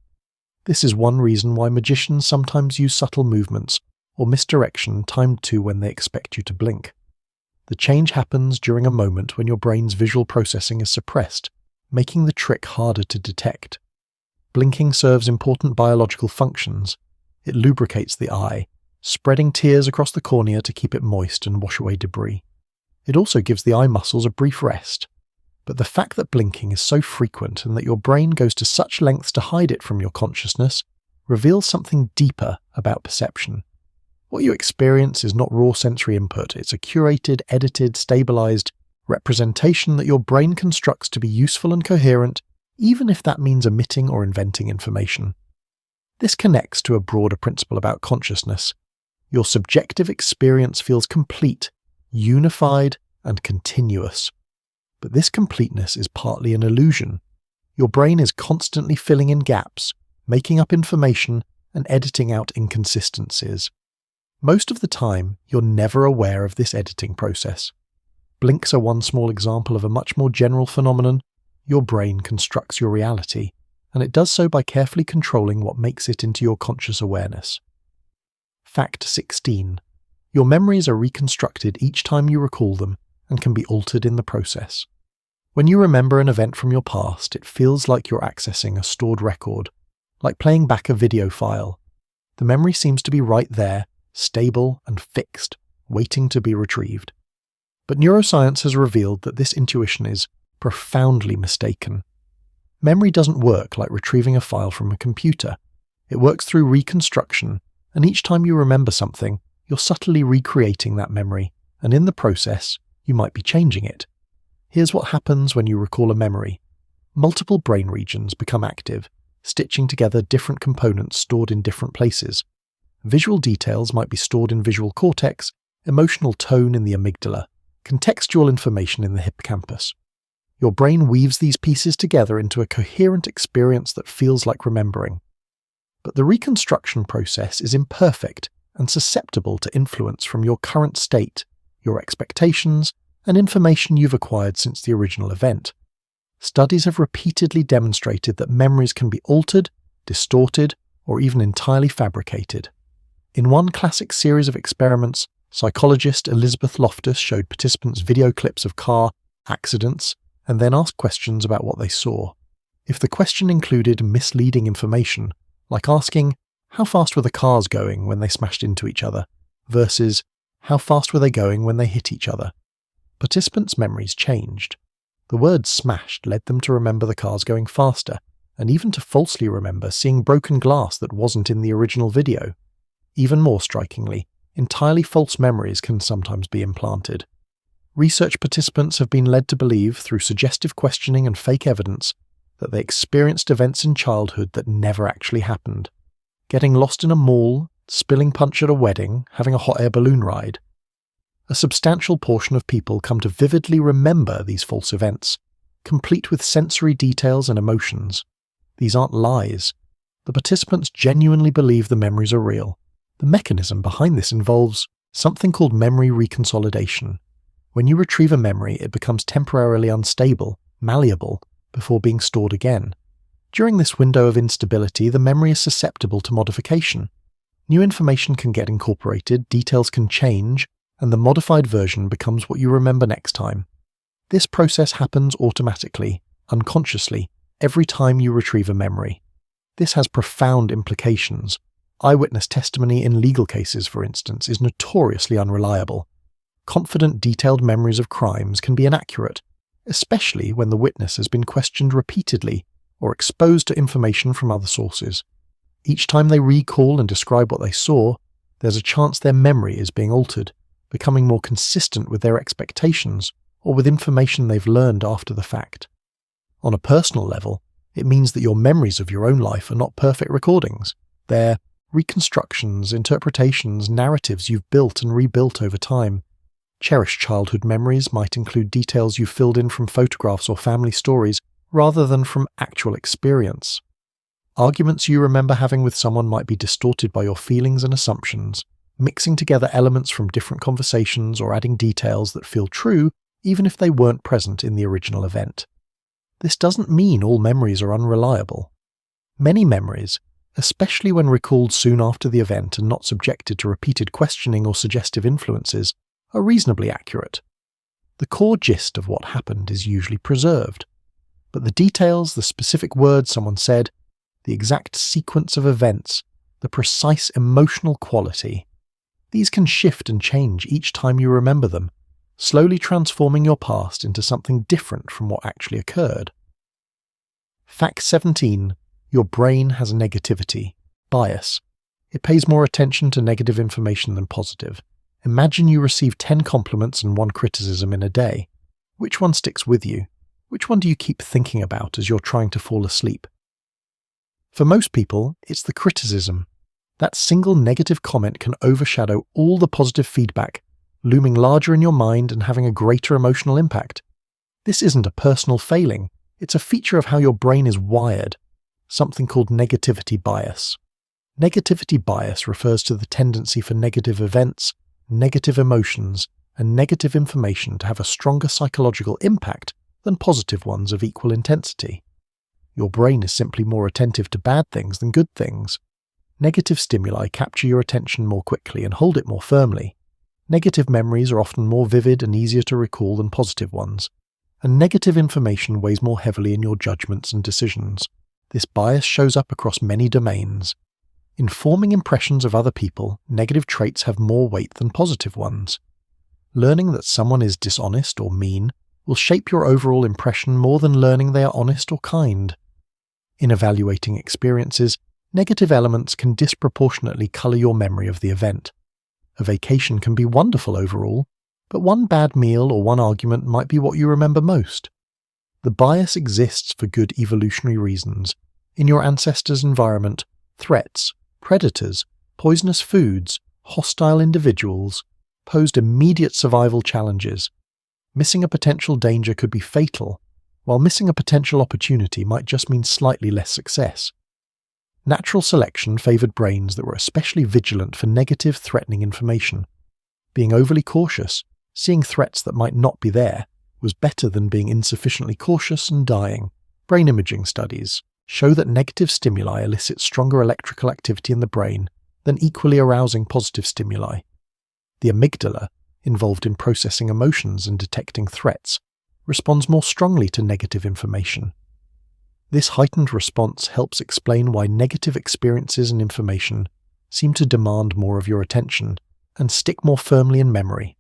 Speaker 1: This is one reason why magicians sometimes use subtle movements or misdirection timed to when they expect you to blink. The change happens during a moment when your brain's visual processing is suppressed, making the trick harder to detect. Blinking serves important biological functions. It lubricates the eye, spreading tears across the cornea to keep it moist and wash away debris. It also gives the eye muscles a brief rest. But the fact that blinking is so frequent and that your brain goes to such lengths to hide it from your consciousness reveals something deeper about perception. What you experience is not raw sensory input, it's a curated, edited, stabilized representation that your brain constructs to be useful and coherent, even if that means omitting or inventing information. This connects to a broader principle about consciousness. Your subjective experience feels complete, unified, and continuous. But this completeness is partly an illusion. Your brain is constantly filling in gaps, making up information, and editing out inconsistencies. Most of the time, you're never aware of this editing process. Blinks are one small example of a much more general phenomenon. Your brain constructs your reality, and it does so by carefully controlling what makes it into your conscious awareness. Fact 16. Your memories are reconstructed each time you recall them and can be altered in the process. When you remember an event from your past, it feels like you're accessing a stored record, like playing back a video file. The memory seems to be right there, stable and fixed, waiting to be retrieved. But neuroscience has revealed that this intuition is profoundly mistaken. Memory doesn't work like retrieving a file from a computer. It works through reconstruction, and each time you remember something, you're subtly recreating that memory, and in the process, you might be changing it. Here's what happens when you recall a memory. Multiple brain regions become active, stitching together different components stored in different places. Visual details might be stored in visual cortex, emotional tone in the amygdala, contextual information in the hippocampus. Your brain weaves these pieces together into a coherent experience that feels like remembering. But the reconstruction process is imperfect and susceptible to influence from your current state, your expectations, and information you've acquired since the original event. Studies have repeatedly demonstrated that memories can be altered, distorted, or even entirely fabricated. In one classic series of experiments, psychologist Elizabeth Loftus showed participants video clips of car accidents and then asked questions about what they saw. If the question included misleading information, like asking, how fast were the cars going when they smashed into each other, versus how fast were they going when they hit each other, participants' memories changed. The word smashed led them to remember the cars going faster, and even to falsely remember seeing broken glass that wasn't in the original video. Even more strikingly, entirely false memories can sometimes be implanted. Research participants have been led to believe, through suggestive questioning and fake evidence, that they experienced events in childhood that never actually happened. Getting lost in a mall, spilling punch at a wedding, having a hot air balloon ride. A substantial portion of people come to vividly remember these false events, complete with sensory details and emotions. These aren't lies. The participants genuinely believe the memories are real. The mechanism behind this involves something called memory reconsolidation. When you retrieve a memory, it becomes temporarily unstable, malleable, before being stored again. During this window of instability, the memory is susceptible to modification. New information can get incorporated, details can change, and the modified version becomes what you remember next time. This process happens automatically, unconsciously, every time you retrieve a memory. This has profound implications. Eyewitness testimony in legal cases, for instance, is notoriously unreliable. Confident, detailed memories of crimes can be inaccurate, especially when the witness has been questioned repeatedly or exposed to information from other sources. Each time they recall and describe what they saw, there's a chance their memory is being altered, becoming more consistent with their expectations or with information they've learned after the fact. On a personal level, it means that your memories of your own life are not perfect recordings. They're reconstructions, interpretations, narratives you've built and rebuilt over time. Cherished childhood memories might include details you've filled in from photographs or family stories rather than from actual experience. Arguments you remember having with someone might be distorted by your feelings and assumptions, mixing together elements from different conversations or adding details that feel true even if they weren't present in the original event. This doesn't mean all memories are unreliable. Many memories, especially when recalled soon after the event and not subjected to repeated questioning or suggestive influences, are reasonably accurate. The core gist of what happened is usually preserved, but the details, the specific words someone said, the exact sequence of events, the precise emotional quality, these can shift and change each time you remember them, slowly transforming your past into something different from what actually occurred. Fact 17. Your brain has negativity, bias. It pays more attention to negative information than positive. Imagine you receive 10 compliments and 1 criticism in a day. Which one sticks with you? Which one do you keep thinking about as you're trying to fall asleep? For most people, it's the criticism. That single negative comment can overshadow all the positive feedback, looming larger in your mind and having a greater emotional impact. This isn't a personal failing, it's a feature of how your brain is wired, something called negativity bias. Negativity bias refers to the tendency for negative events, negative emotions, and negative information to have a stronger psychological impact than positive ones of equal intensity. Your brain is simply more attentive to bad things than good things. Negative stimuli capture your attention more quickly and hold it more firmly. Negative memories are often more vivid and easier to recall than positive ones. And negative information weighs more heavily in your judgments and decisions. This bias shows up across many domains. In forming impressions of other people, negative traits have more weight than positive ones. Learning that someone is dishonest or mean will shape your overall impression more than learning they are honest or kind. In evaluating experiences, negative elements can disproportionately color your memory of the event. A vacation can be wonderful overall, but one bad meal or one argument might be what you remember most. The bias exists for good evolutionary reasons. In your ancestors' environment, threats, predators, poisonous foods, hostile individuals posed immediate survival challenges. Missing a potential danger could be fatal, while missing a potential opportunity might just mean slightly less success. Natural selection favored brains that were especially vigilant for negative, threatening information. Being overly cautious, seeing threats that might not be there, was better than being insufficiently cautious and dying. Brain imaging studies show that negative stimuli elicit stronger electrical activity in the brain than equally arousing positive stimuli. The amygdala, involved in processing emotions and detecting threats, responds more strongly to negative information. This heightened response helps explain why negative experiences and information seem to demand more of your attention and stick more firmly in memory.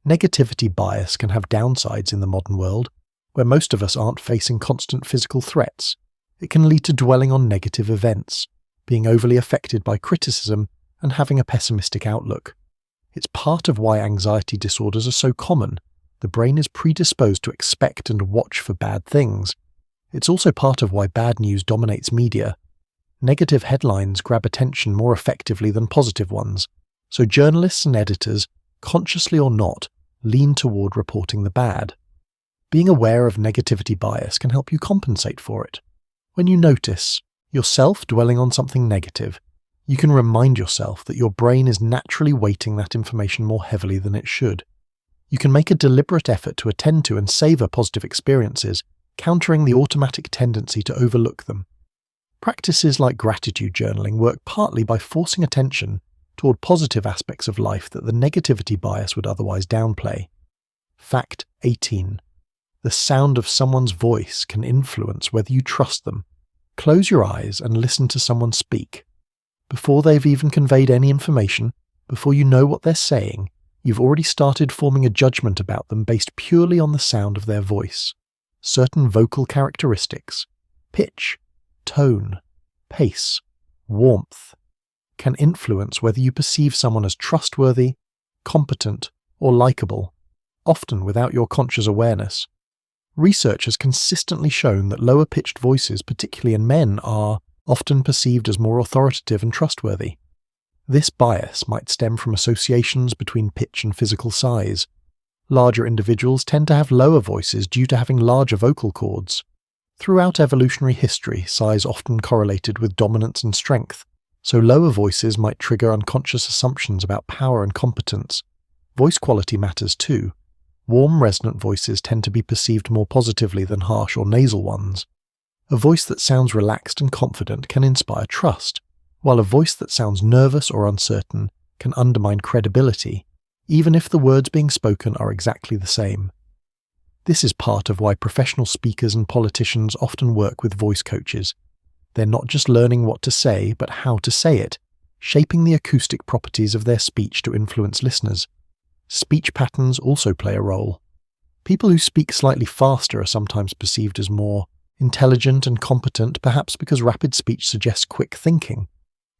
Speaker 1: Negativity bias can have downsides in the modern world, where most of us aren't facing constant physical threats. It can lead to dwelling on negative events, being overly affected by criticism, and having a pessimistic outlook. It's part of why anxiety disorders are so common. The brain is predisposed to expect and watch for bad things. It's also part of why bad news dominates media. Negative headlines grab attention more effectively than positive ones, so journalists and editors, consciously or not, lean toward reporting the bad. Being aware of negativity bias can help you compensate for it. When you notice yourself dwelling on something negative, you can remind yourself that your brain is naturally weighting that information more heavily than it should. You can make a deliberate effort to attend to and savor positive experiences, countering the automatic tendency to overlook them. Practices like gratitude journaling work partly by forcing attention toward positive aspects of life that the negativity bias would otherwise downplay. Fact 18. The sound of someone's voice can influence whether you trust them. Close your eyes and listen to someone speak. Before they've even conveyed any information, before you know what they're saying, you've already started forming a judgment about them based purely on the sound of their voice. Certain vocal characteristics, pitch, tone, pace, warmth, can influence whether you perceive someone as trustworthy, competent, or likable, often without your conscious awareness. Research has consistently shown that lower-pitched voices, particularly in men, are often perceived as more authoritative and trustworthy. This bias might stem from associations between pitch and physical size. Larger individuals tend to have lower voices due to having larger vocal cords. Throughout evolutionary history, size often correlated with dominance and strength, so lower voices might trigger unconscious assumptions about power and competence. Voice quality matters too. Warm, resonant voices tend to be perceived more positively than harsh or nasal ones. A voice that sounds relaxed and confident can inspire trust, while a voice that sounds nervous or uncertain can undermine credibility, even if the words being spoken are exactly the same. This is part of why professional speakers and politicians often work with voice coaches. They're not just learning what to say, but how to say it, shaping the acoustic properties of their speech to influence listeners. Speech patterns also play a role. People who speak slightly faster are sometimes perceived as more intelligent and competent, perhaps because rapid speech suggests quick thinking,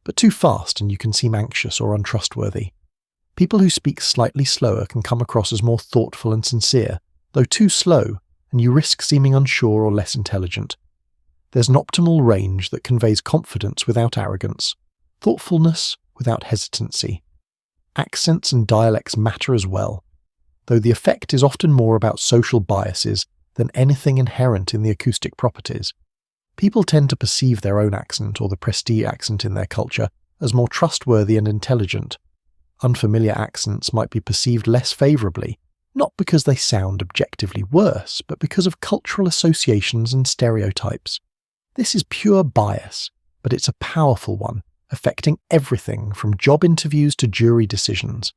Speaker 1: but too fast and you can seem anxious or untrustworthy. People who speak slightly slower can come across as more thoughtful and sincere, though too slow, and you risk seeming unsure or less intelligent. There's an optimal range that conveys confidence without arrogance, thoughtfulness without hesitancy. Accents and dialects matter as well, though the effect is often more about social biases than anything inherent in the acoustic properties. People tend to perceive their own accent or the Prestige accent in their culture as more trustworthy and intelligent. Unfamiliar accents might be perceived less favourably, not because they sound objectively worse, but because of cultural associations and stereotypes. This is pure bias, but it's a powerful one, affecting everything from job interviews to jury decisions.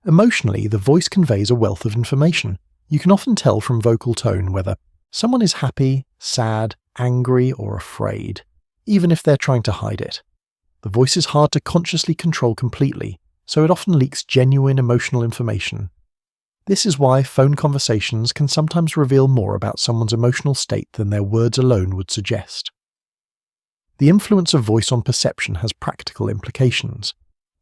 Speaker 1: Emotionally, the voice conveys a wealth of information. You can often tell from vocal tone whether someone is happy, sad, angry, or afraid, even if they're trying to hide it. The voice is hard to consciously control completely, so it often leaks genuine emotional information. This is why phone conversations can sometimes reveal more about someone's emotional state than their words alone would suggest. The influence of voice on perception has practical implications.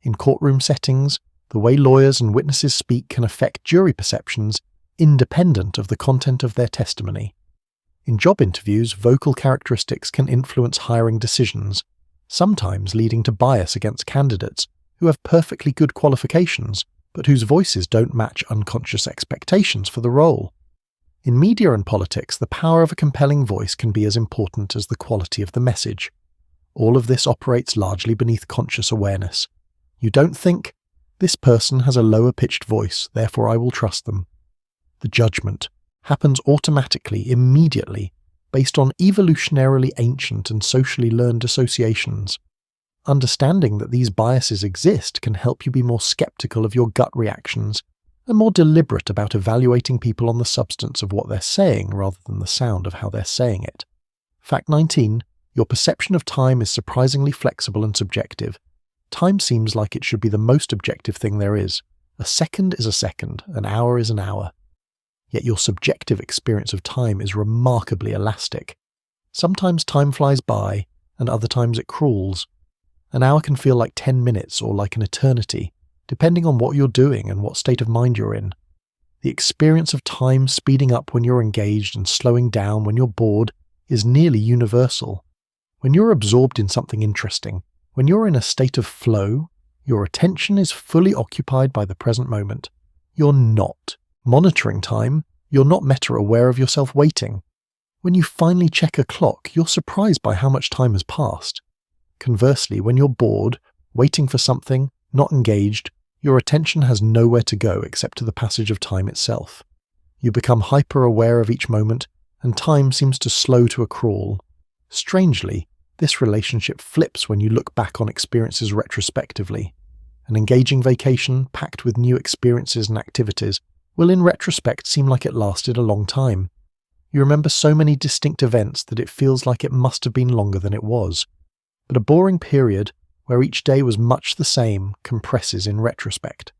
Speaker 1: In courtroom settings, the way lawyers and witnesses speak can affect jury perceptions independent of the content of their testimony. In job interviews, vocal characteristics can influence hiring decisions, sometimes leading to bias against candidates who have perfectly good qualifications, but whose voices don't match unconscious expectations for the role. In media and politics, the power of a compelling voice can be as important as the quality of the message. All of this operates largely beneath conscious awareness. You don't think, "This person has a lower-pitched voice, therefore I will trust them." The judgment happens automatically, immediately, based on evolutionarily ancient and socially learned associations. Understanding that these biases exist can help you be more skeptical of your gut reactions and more deliberate about evaluating people on the substance of what they're saying rather than the sound of how they're saying it. Fact 19. Your perception of time is surprisingly flexible and subjective. Time seems like it should be the most objective thing there is. A second is a second, an hour is an hour. Yet your subjective experience of time is remarkably elastic. Sometimes time flies by, and other times it crawls. An hour can feel like 10 minutes or like an eternity, depending on what you're doing and what state of mind you're in. The experience of time speeding up when you're engaged and slowing down when you're bored is nearly universal. When you're absorbed in something interesting, when you're in a state of flow, your attention is fully occupied by the present moment. You're not monitoring time, you're not meta-aware of yourself waiting. When you finally check a clock, you're surprised by how much time has passed. Conversely, when you're bored, waiting for something, not engaged, your attention has nowhere to go except to the passage of time itself. You become hyper-aware of each moment, and time seems to slow to a crawl. Strangely, this relationship flips when you look back on experiences retrospectively. An engaging vacation, packed with new experiences and activities, will in retrospect seem like it lasted a long time. You remember so many distinct events that it feels like it must have been longer than it was. But a boring period, where each day was much the same, compresses in retrospect.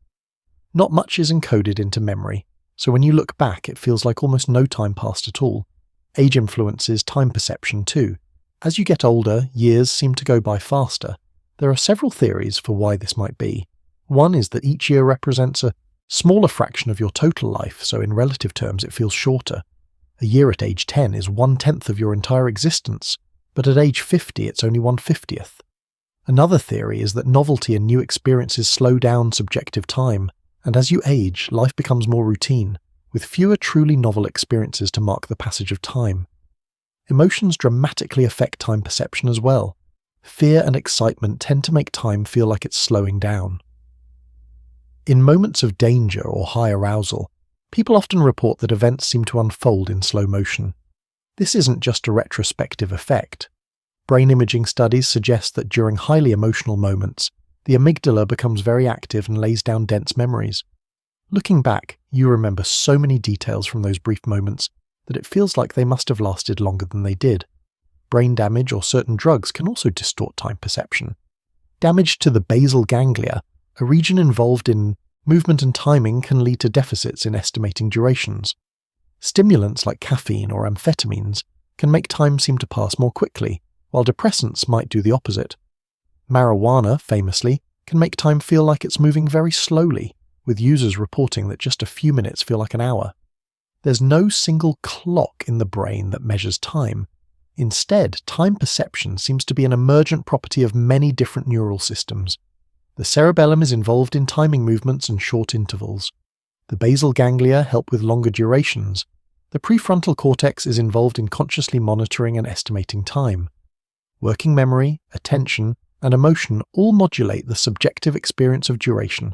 Speaker 1: Not much is encoded into memory, so when you look back it feels like almost no time passed at all. Age influences time perception too. As you get older, years seem to go by faster. There are several theories for why this might be. One is that each year represents a smaller fraction of your total life, so in relative terms it feels shorter. A year at age 10 is 1/10 of your entire existence, but at age 50 it's only 1/50th. Another theory is that novelty and new experiences slow down subjective time, and as you age, life becomes more routine, with fewer truly novel experiences to mark the passage of time. Emotions dramatically affect time perception as well. Fear and excitement tend to make time feel like it's slowing down. In moments of danger or high arousal, people often report that events seem to unfold in slow motion. This isn't just a retrospective effect. Brain imaging studies suggest that during highly emotional moments, the amygdala becomes very active and lays down dense memories. Looking back, you remember so many details from those brief moments that it feels like they must have lasted longer than they did. Brain damage or certain drugs can also distort time perception. Damage to the basal ganglia, a region involved in movement and timing, can lead to deficits in estimating durations. Stimulants like caffeine or amphetamines can make time seem to pass more quickly, while depressants might do the opposite. Marijuana, famously, can make time feel like it's moving very slowly, with users reporting that just a few minutes feel like an hour. There's no single clock in the brain that measures time. Instead, time perception seems to be an emergent property of many different neural systems. The cerebellum is involved in timing movements and short intervals. The basal ganglia help with longer durations. The prefrontal cortex is involved in consciously monitoring and estimating time. Working memory, attention, and emotion all modulate the subjective experience of duration.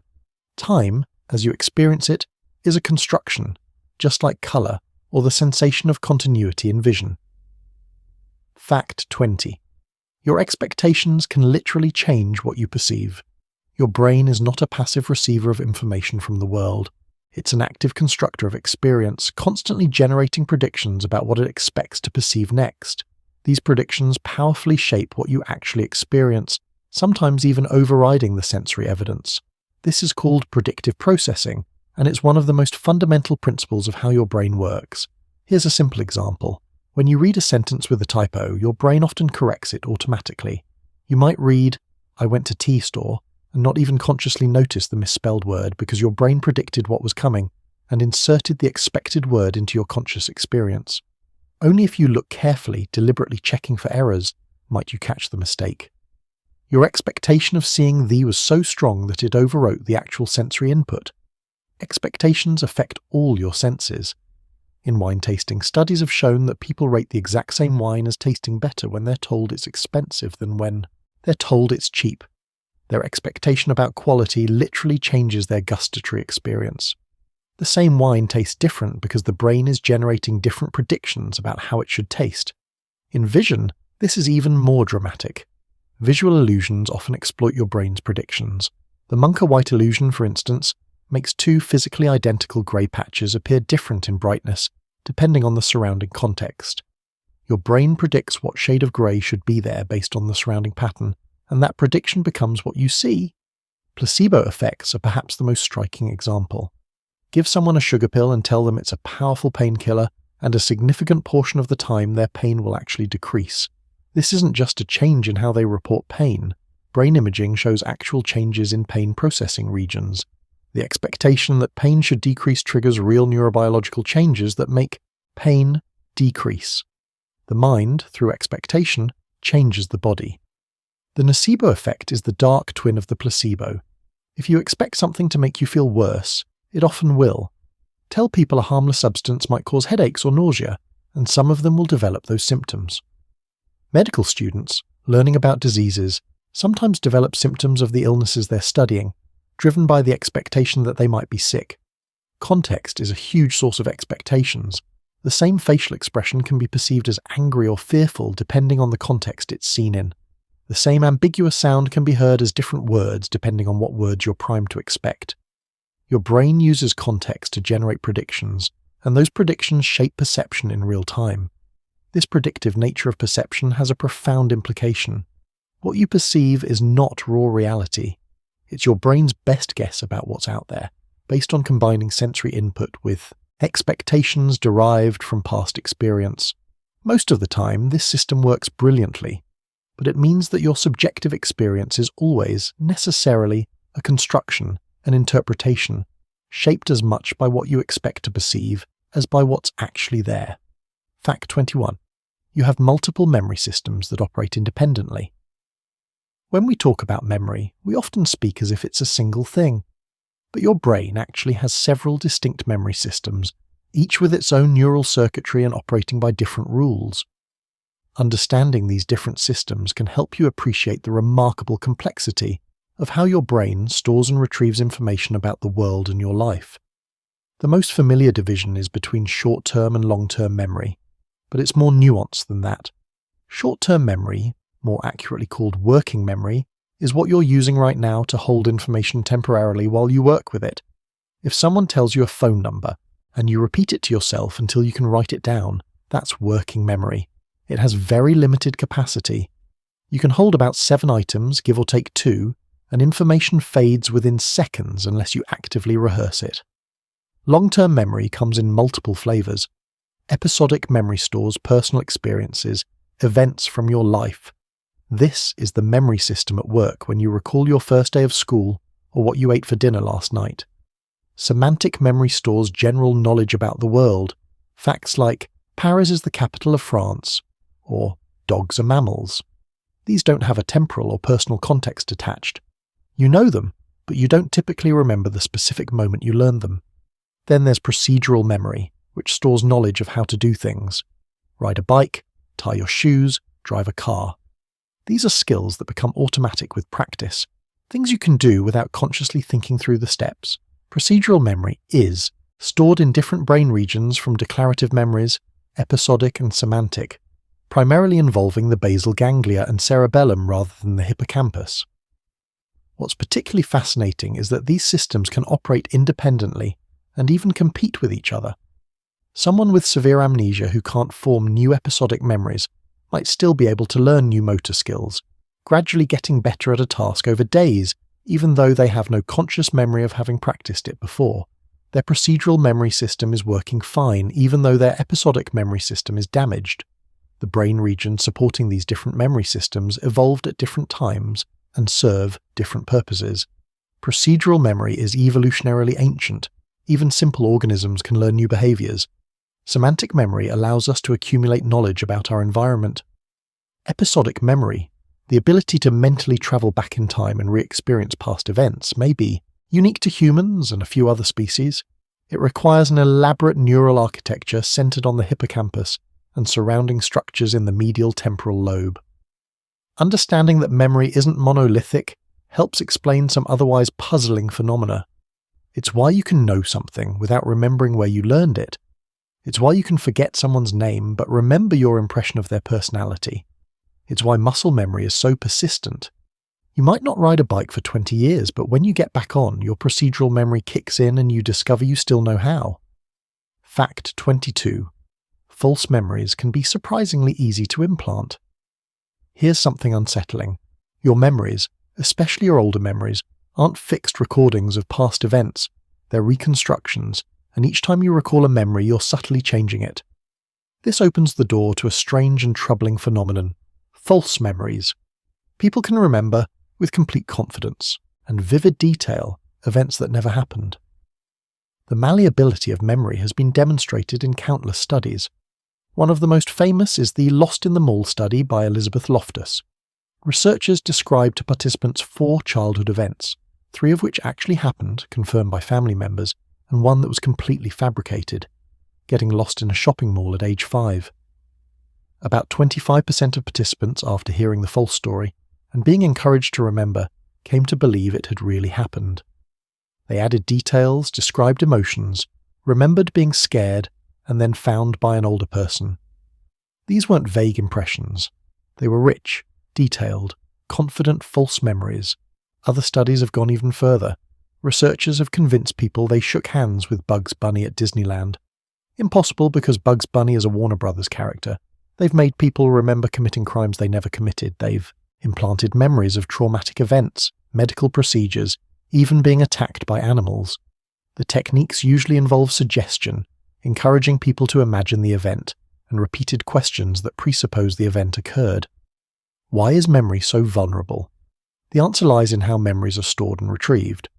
Speaker 1: Time, as you experience it, is a construction, just like colour or the sensation of continuity in vision. Fact 20. Your expectations can literally change what you perceive. Your brain is not a passive receiver of information from the world. It's an active constructor of experience, constantly generating predictions about what it expects to perceive next. These predictions powerfully shape what you actually experience, sometimes even overriding the sensory evidence. This is called predictive processing, and it's one of the most fundamental principles of how your brain works. Here's a simple example. When you read a sentence with a typo, your brain often corrects it automatically. You might read, "I went to tea store," and not even consciously notice the misspelled word because your brain predicted what was coming and inserted the expected word into your conscious experience. Only if you look carefully, deliberately checking for errors, might you catch the mistake. Your expectation of seeing "the" was so strong that it overwrote the actual sensory input. Expectations affect all your senses. In wine tasting, studies have shown that people rate the exact same wine as tasting better when they're told it's expensive than when they're told it's cheap. Their expectation about quality literally changes their gustatory experience. The same wine tastes different because the brain is generating different predictions about how it should taste. In vision, this is even more dramatic. Visual illusions often exploit your brain's predictions. The Munker-White illusion, for instance, makes two physically identical grey patches appear different in brightness, depending on the surrounding context. Your brain predicts what shade of grey should be there based on the surrounding pattern, and that prediction becomes what you see. Placebo effects are perhaps the most striking example. Give someone a sugar pill and tell them it's a powerful painkiller, and a significant portion of the time their pain will actually decrease. This isn't just a change in how they report pain. Brain imaging shows actual changes in pain processing regions. The expectation that pain should decrease triggers real neurobiological changes that make pain decrease. The mind, through expectation, changes the body. The nocebo effect is the dark twin of the placebo. If you expect something to make you feel worse, it often will. Tell people a harmless substance might cause headaches or nausea, and some of them will develop those symptoms. Medical students, learning about diseases, sometimes develop symptoms of the illnesses they're studying, driven by the expectation that they might be sick. Context is a huge source of expectations. The same facial expression can be perceived as angry or fearful depending on the context it's seen in. The same ambiguous sound can be heard as different words depending on what words you're primed to expect. Your brain uses context to generate predictions, and those predictions shape perception in real time. This predictive nature of perception has a profound implication. What you perceive is not raw reality. It's your brain's best guess about what's out there, based on combining sensory input with expectations derived from past experience. Most of the time, this system works brilliantly, but it means that your subjective experience is always, necessarily, a construction, an interpretation, shaped as much by what you expect to perceive as by what's actually there. Fact 21. You have multiple memory systems that operate independently. When we talk about memory, we often speak as if it's a single thing. But your brain actually has several distinct memory systems, each with its own neural circuitry and operating by different rules. Understanding these different systems can help you appreciate the remarkable complexity of how your brain stores and retrieves information about the world and your life. The most familiar division is between short-term and long-term memory, but it's more nuanced than that. Short-term memory, more accurately called working memory, is what you're using right now to hold information temporarily while you work with it. If someone tells you a phone number, and you repeat it to yourself until you can write it down, that's working memory. It has very limited capacity. You can hold about 7 items, give or take 2, and information fades within seconds unless you actively rehearse it. Long-term memory comes in multiple flavors. Episodic memory stores personal experiences, events from your life. This is the memory system at work when you recall your first day of school or what you ate for dinner last night. Semantic memory stores general knowledge about the world. Facts like, Paris is the capital of France, or dogs are mammals. These don't have a temporal or personal context attached. You know them, but you don't typically remember the specific moment you learned them. Then there's procedural memory, which stores knowledge of how to do things. Ride a bike, tie your shoes, drive a car. These are skills that become automatic with practice, things you can do without consciously thinking through the steps. Procedural memory is stored in different brain regions from declarative memories, episodic and semantic, primarily involving the basal ganglia and cerebellum rather than the hippocampus. What's particularly fascinating is that these systems can operate independently and even compete with each other. Someone with severe amnesia who can't form new episodic memories might still be able to learn new motor skills, gradually getting better at a task over days, even though they have no conscious memory of having practiced it before. Their procedural memory system is working fine, even though their episodic memory system is damaged. The brain regions supporting these different memory systems evolved at different times and serve different purposes. Procedural memory is evolutionarily ancient. Even simple organisms can learn new behaviors. Semantic memory allows us to accumulate knowledge about our environment. Episodic memory, the ability to mentally travel back in time and re-experience past events, may be unique to humans and a few other species. It requires an elaborate neural architecture centered on the hippocampus and surrounding structures in the medial temporal lobe. Understanding that memory isn't monolithic helps explain some otherwise puzzling phenomena. It's why you can know something without remembering where you learned it. It's why you can forget someone's name but remember your impression of their personality. It's why muscle memory is so persistent. You might not ride a bike for 20 years, but when you get back on, your procedural memory kicks in and you discover you still know how. Fact 22. False memories can be surprisingly easy to implant. Here's something unsettling. Your memories, especially your older memories, aren't fixed recordings of past events. They're reconstructions, and each time you recall a memory, you're subtly changing it. This opens the door to a strange and troubling phenomenon: false memories. People can remember, with complete confidence and vivid detail, events that never happened. The malleability of memory has been demonstrated in countless studies. One of the most famous is the Lost in the Mall study by Elizabeth Loftus. Researchers described to participants 4 childhood events, 3 of which actually happened, confirmed by family members, and 1 that was completely fabricated: getting lost in a shopping mall at age 5. About 25% of participants, after hearing the false story and being encouraged to remember, came to believe it had really happened. They added details, described emotions, remembered being scared, and then found by an older person. These weren't vague impressions. They were rich, detailed, confident false memories. Other studies have gone even further. Researchers have convinced people they shook hands with Bugs Bunny at Disneyland. Impossible because Bugs Bunny is a Warner Brothers character. They've made people remember committing crimes they never committed. They've implanted memories of traumatic events, medical procedures, even being attacked by animals. The techniques usually involve suggestion, encouraging people to imagine the event, and repeated questions that presuppose the event occurred. Why is memory so vulnerable? The answer lies in how memories are stored and retrieved.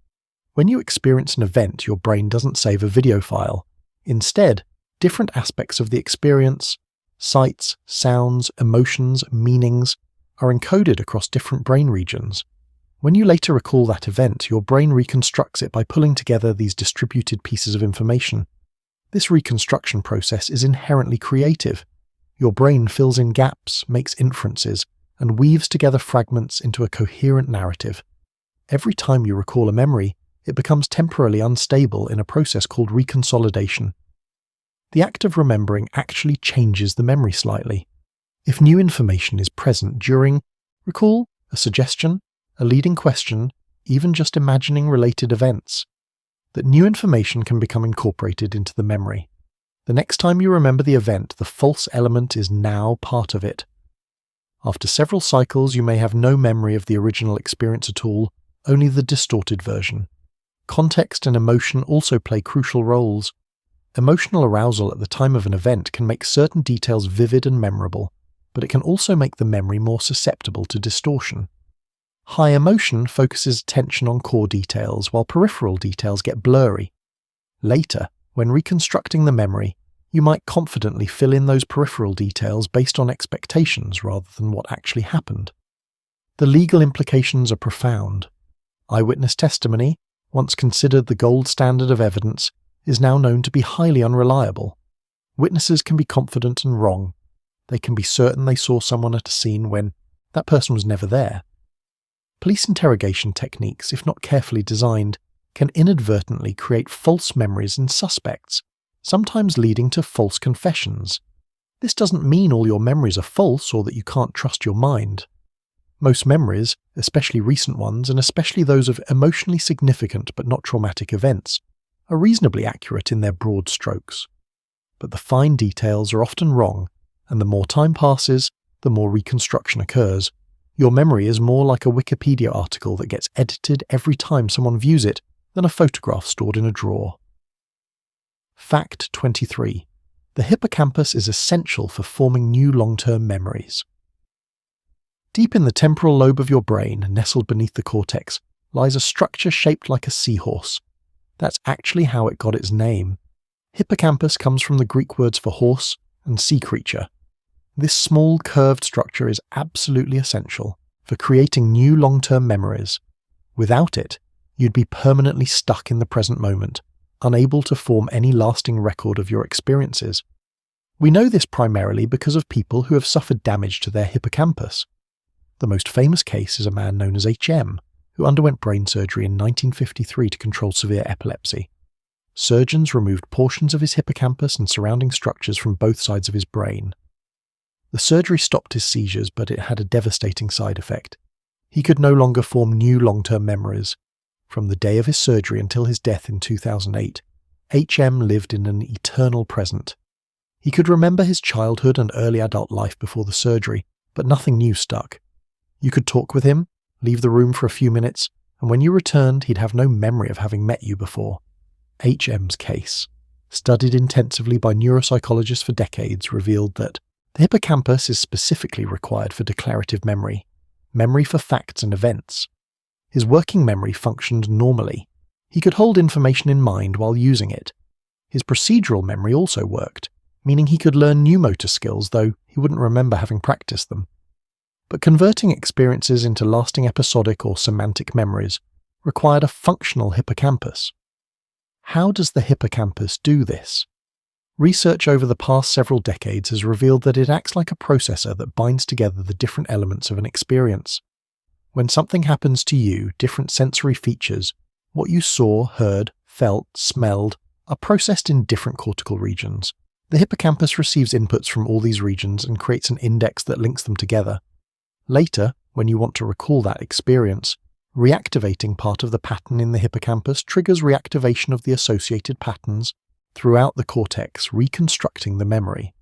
Speaker 1: When you experience an event, your brain doesn't save a video file. Instead, different aspects of the experience, sights, sounds, emotions, meanings, are encoded across different brain regions. When you later recall that event, your brain reconstructs it by pulling together these distributed pieces of information. This reconstruction process is inherently creative. Your brain fills in gaps, makes inferences, and weaves together fragments into a coherent narrative. Every time you recall a memory, it becomes temporarily unstable in a process called reconsolidation. The act of remembering actually changes the memory slightly. If new information is present during recall, a suggestion, a leading question, even just imagining related events, that new information can become incorporated into the memory. The next time you remember the event, the false element is now part of it. After several cycles, you may have no memory of the original experience at all, only the distorted version. Context and emotion also play crucial roles. Emotional arousal at the time of an event can make certain details vivid and memorable, but it can also make the memory more susceptible to distortion. High emotion focuses attention on core details, while peripheral details get blurry. Later, when reconstructing the memory, You might confidently fill in those peripheral details based on expectations rather than what actually happened. The legal implications are profound. Eyewitness testimony, once considered the gold standard of evidence, is now known to be highly unreliable. Witnesses can be confident and wrong. They can be certain they saw someone at a scene when that person was never there. Police interrogation techniques, if not carefully designed, can inadvertently create false memories in suspects, sometimes leading to false confessions. This doesn't mean all your memories are false or that you can't trust your mind. Most memories, especially recent ones and especially those of emotionally significant but not traumatic events, are reasonably accurate in their broad strokes. But the fine details are often wrong, and the more time passes, the more reconstruction occurs. Your memory is more like a Wikipedia article that gets edited every time someone views it than a photograph stored in a drawer. Fact 23. The hippocampus is essential for forming new long-term memories. Deep in the temporal lobe of your brain, nestled beneath the cortex, lies a structure shaped like a seahorse. That's actually how it got its name. Hippocampus comes from the Greek words for horse and sea creature. This small curved structure is absolutely essential for creating new long-term memories. Without it, you'd be permanently stuck in the present moment, unable to form any lasting record of your experiences. We know this primarily because of people who have suffered damage to their hippocampus. The most famous case is a man known as H.M., who underwent brain surgery in 1953 to control severe epilepsy. Surgeons removed portions of his hippocampus and surrounding structures from both sides of his brain. The surgery stopped his seizures, but it had a devastating side effect. He could no longer form new long-term memories. From the day of his surgery until his death in 2008, H.M. lived in an eternal present. He could remember his childhood and early adult life before the surgery, but nothing new stuck. You could talk with him, leave the room for a few minutes, and when you returned, he'd have no memory of having met you before. H.M.'s case, studied intensively by neuropsychologists for decades, revealed that the hippocampus is specifically required for declarative memory for facts and events. His working memory functioned normally. He could hold information in mind while using it. His procedural memory also worked, meaning he could learn new motor skills, though he wouldn't remember having practiced them. But converting experiences into lasting episodic or semantic memories required a functional hippocampus. How does the hippocampus do this? Research over the past several decades has revealed that it acts like a processor that binds together the different elements of an experience. When something happens to you, different sensory features, what you saw, heard, felt, smelled, are processed in different cortical regions. The hippocampus receives inputs from all these regions and creates an index that links them together. Later, when you want to recall that experience, reactivating part of the pattern in the hippocampus triggers reactivation of the associated patterns throughout the cortex, reconstructing the memory.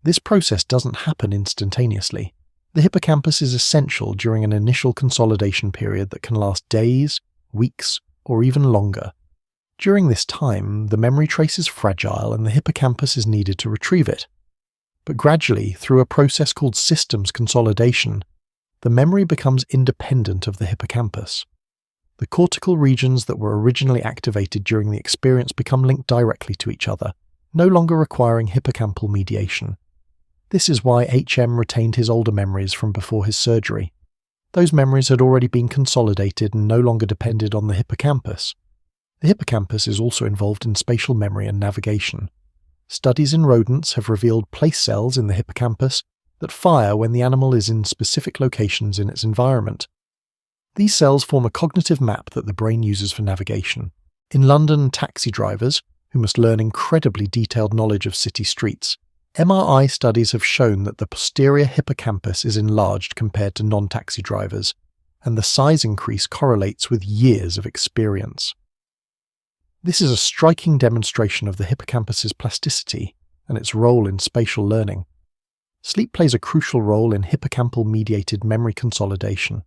Speaker 1: This process doesn't happen instantaneously. The hippocampus is essential during an initial consolidation period that can last days, weeks, or even longer. During this time, the memory trace is fragile and the hippocampus is needed to retrieve it. But gradually, through a process called systems consolidation, the memory becomes independent of the hippocampus. The cortical regions that were originally activated during the experience become linked directly to each other, no longer requiring hippocampal mediation. This is why H.M. retained his older memories from before his surgery. Those memories had already been consolidated and no longer depended on the hippocampus. The hippocampus is also involved in spatial memory and navigation. Studies in rodents have revealed place cells in the hippocampus that fire when the animal is in specific locations in its environment. These cells form a cognitive map that the brain uses for navigation. In London, taxi drivers, who must learn incredibly detailed knowledge of city streets, MRI studies have shown that the posterior hippocampus is enlarged compared to non-taxi drivers, and the size increase correlates with years of experience. This is a striking demonstration of the hippocampus's plasticity and its role in spatial learning. Sleep plays a crucial role in hippocampal-mediated memory consolidation.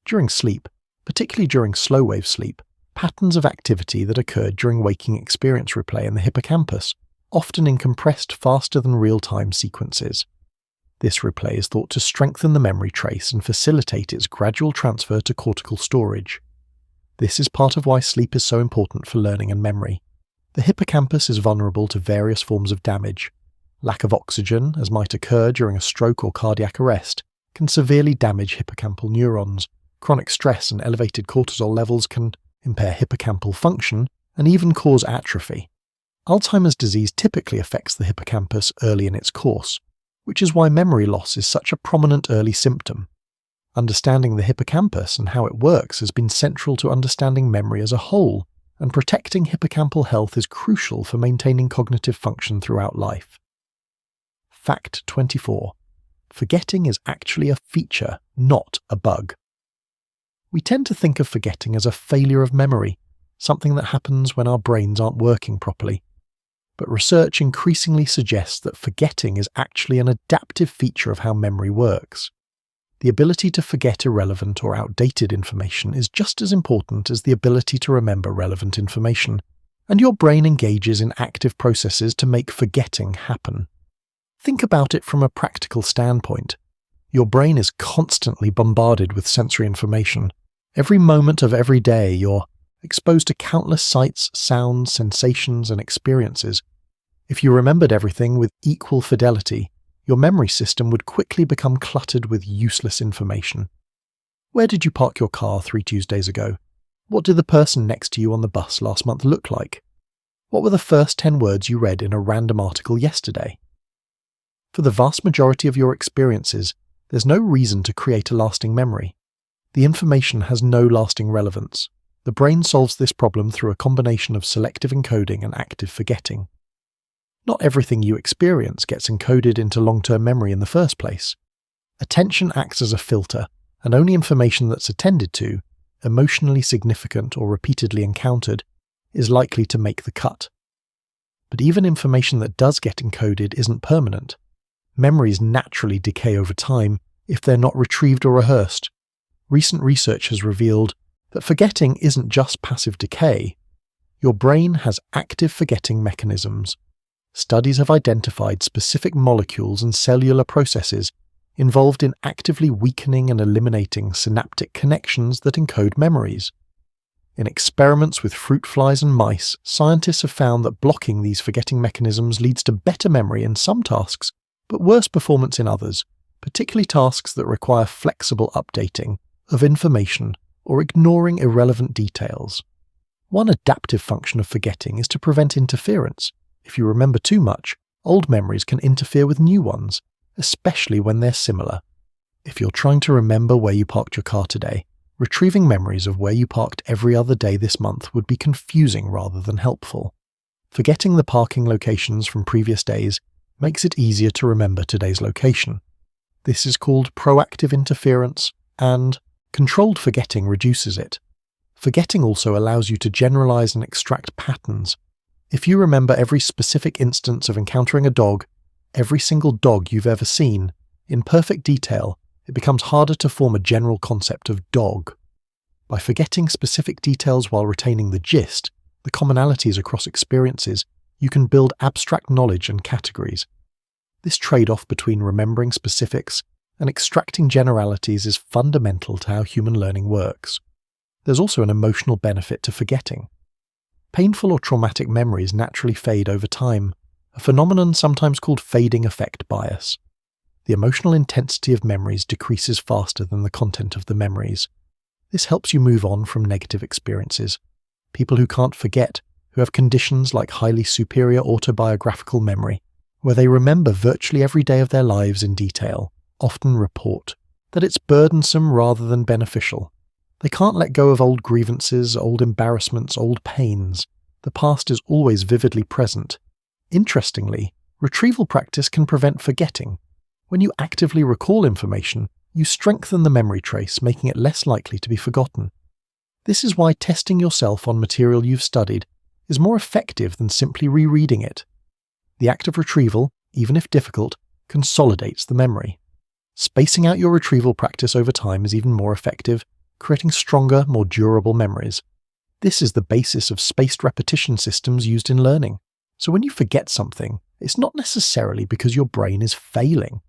Speaker 1: During sleep, particularly during slow-wave sleep, patterns of activity that occurred during waking experience replay in the hippocampus, often in compressed faster than real-time sequences. This replay is thought to strengthen the memory trace and facilitate its gradual transfer to cortical storage. This is part of why sleep is so important for learning and memory. The hippocampus is vulnerable to various forms of damage. Lack of oxygen, as might occur during a stroke or cardiac arrest, can severely damage hippocampal neurons. Chronic stress and elevated cortisol levels can impair hippocampal function and even cause atrophy. Alzheimer's disease typically affects the hippocampus early in its course, which is why memory loss is such a prominent early symptom. Understanding the hippocampus and how it works has been central to understanding memory as a whole, and protecting hippocampal health is crucial for maintaining cognitive function throughout life. Fact 24. Forgetting is actually a feature, not a bug. We tend to think of forgetting as a failure of memory, something that happens when our brains aren't working properly. But research increasingly suggests that forgetting is actually an adaptive feature of how memory works. The ability to forget irrelevant or outdated information is just as important as the ability to remember relevant information, and your brain engages in active processes to make forgetting happen. Think about it from a practical standpoint. Your brain is constantly bombarded with sensory information. Every moment of every day, you're exposed to countless sights, sounds, sensations, and experiences. If you remembered everything with equal fidelity, your memory system would quickly become cluttered with useless information. Where did you park your car 3 Tuesdays ago? What did the person next to you on the bus last month look like? What were the first 10 words you read in a random article yesterday? For the vast majority of your experiences, there's no reason to create a lasting memory. The information has no lasting relevance. The brain solves this problem through a combination of selective encoding and active forgetting. Not everything you experience gets encoded into long-term memory in the first place. Attention acts as a filter, and only information that's attended to, emotionally significant or repeatedly encountered, is likely to make the cut. But even information that does get encoded isn't permanent. Memories naturally decay over time if they're not retrieved or rehearsed. Recent research has revealed that forgetting isn't just passive decay. Your brain has active forgetting mechanisms. Studies have identified specific molecules and cellular processes involved in actively weakening and eliminating synaptic connections that encode memories. In experiments with fruit flies and mice, scientists have found that blocking these forgetting mechanisms leads to better memory in some tasks, but worse performance in others, particularly tasks that require flexible updating of information or ignoring irrelevant details. One adaptive function of forgetting is to prevent interference. If you remember too much, old memories can interfere with new ones, especially when they're similar. If you're trying to remember where you parked your car today, retrieving memories of where you parked every other day this month would be confusing rather than helpful. Forgetting the parking locations from previous days makes it easier to remember today's location. This is called proactive interference, and controlled forgetting reduces it. Forgetting also allows you to generalize and extract patterns. If you remember every specific instance of encountering a dog, every single dog you've ever seen, in perfect detail, it becomes harder to form a general concept of dog. By forgetting specific details while retaining the gist, the commonalities across experiences, you can build abstract knowledge and categories. This trade-off between remembering specifics and extracting generalities is fundamental to how human learning works. There's also an emotional benefit to forgetting. Painful or traumatic memories naturally fade over time, a phenomenon sometimes called fading effect bias. The emotional intensity of memories decreases faster than the content of the memories. This helps you move on from negative experiences. People who can't forget, who have conditions like highly superior autobiographical memory, where they remember virtually every day of their lives in detail, often report that it's burdensome rather than beneficial. They can't let go of old grievances, old embarrassments, old pains. The past is always vividly present. Interestingly, retrieval practice can prevent forgetting. When you actively recall information, you strengthen the memory trace, making it less likely to be forgotten. This is why testing yourself on material you've studied is more effective than simply rereading it. The act of retrieval, even if difficult, consolidates the memory. Spacing out your retrieval practice over time is even more effective, creating stronger, more durable memories. This is the basis of spaced repetition systems used in learning. So when you forget something, it's not necessarily because your brain is failing.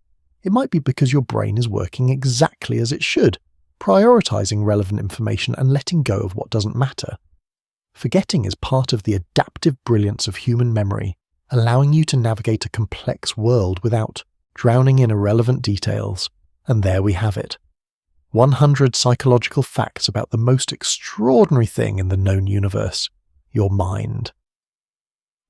Speaker 1: It might be because your brain is working exactly as it should, prioritizing relevant information and letting go of what doesn't matter. Forgetting is part of the adaptive brilliance of human memory, allowing you to navigate a complex world without drowning in irrelevant details. And there we have it. 100 psychological facts about the most extraordinary thing in the known universe, your mind.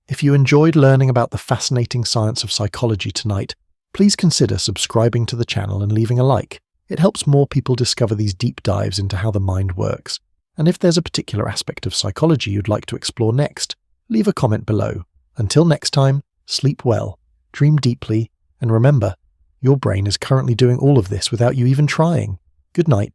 Speaker 1: If you enjoyed learning about the fascinating science of psychology tonight, please consider subscribing to the channel and leaving a like. It helps more people discover these deep dives into how the mind works. And if there's a particular aspect of psychology you'd like to explore next, leave a comment below. Until next time, sleep well, dream deeply, and remember, your brain is currently doing all of this without you even trying. Good night.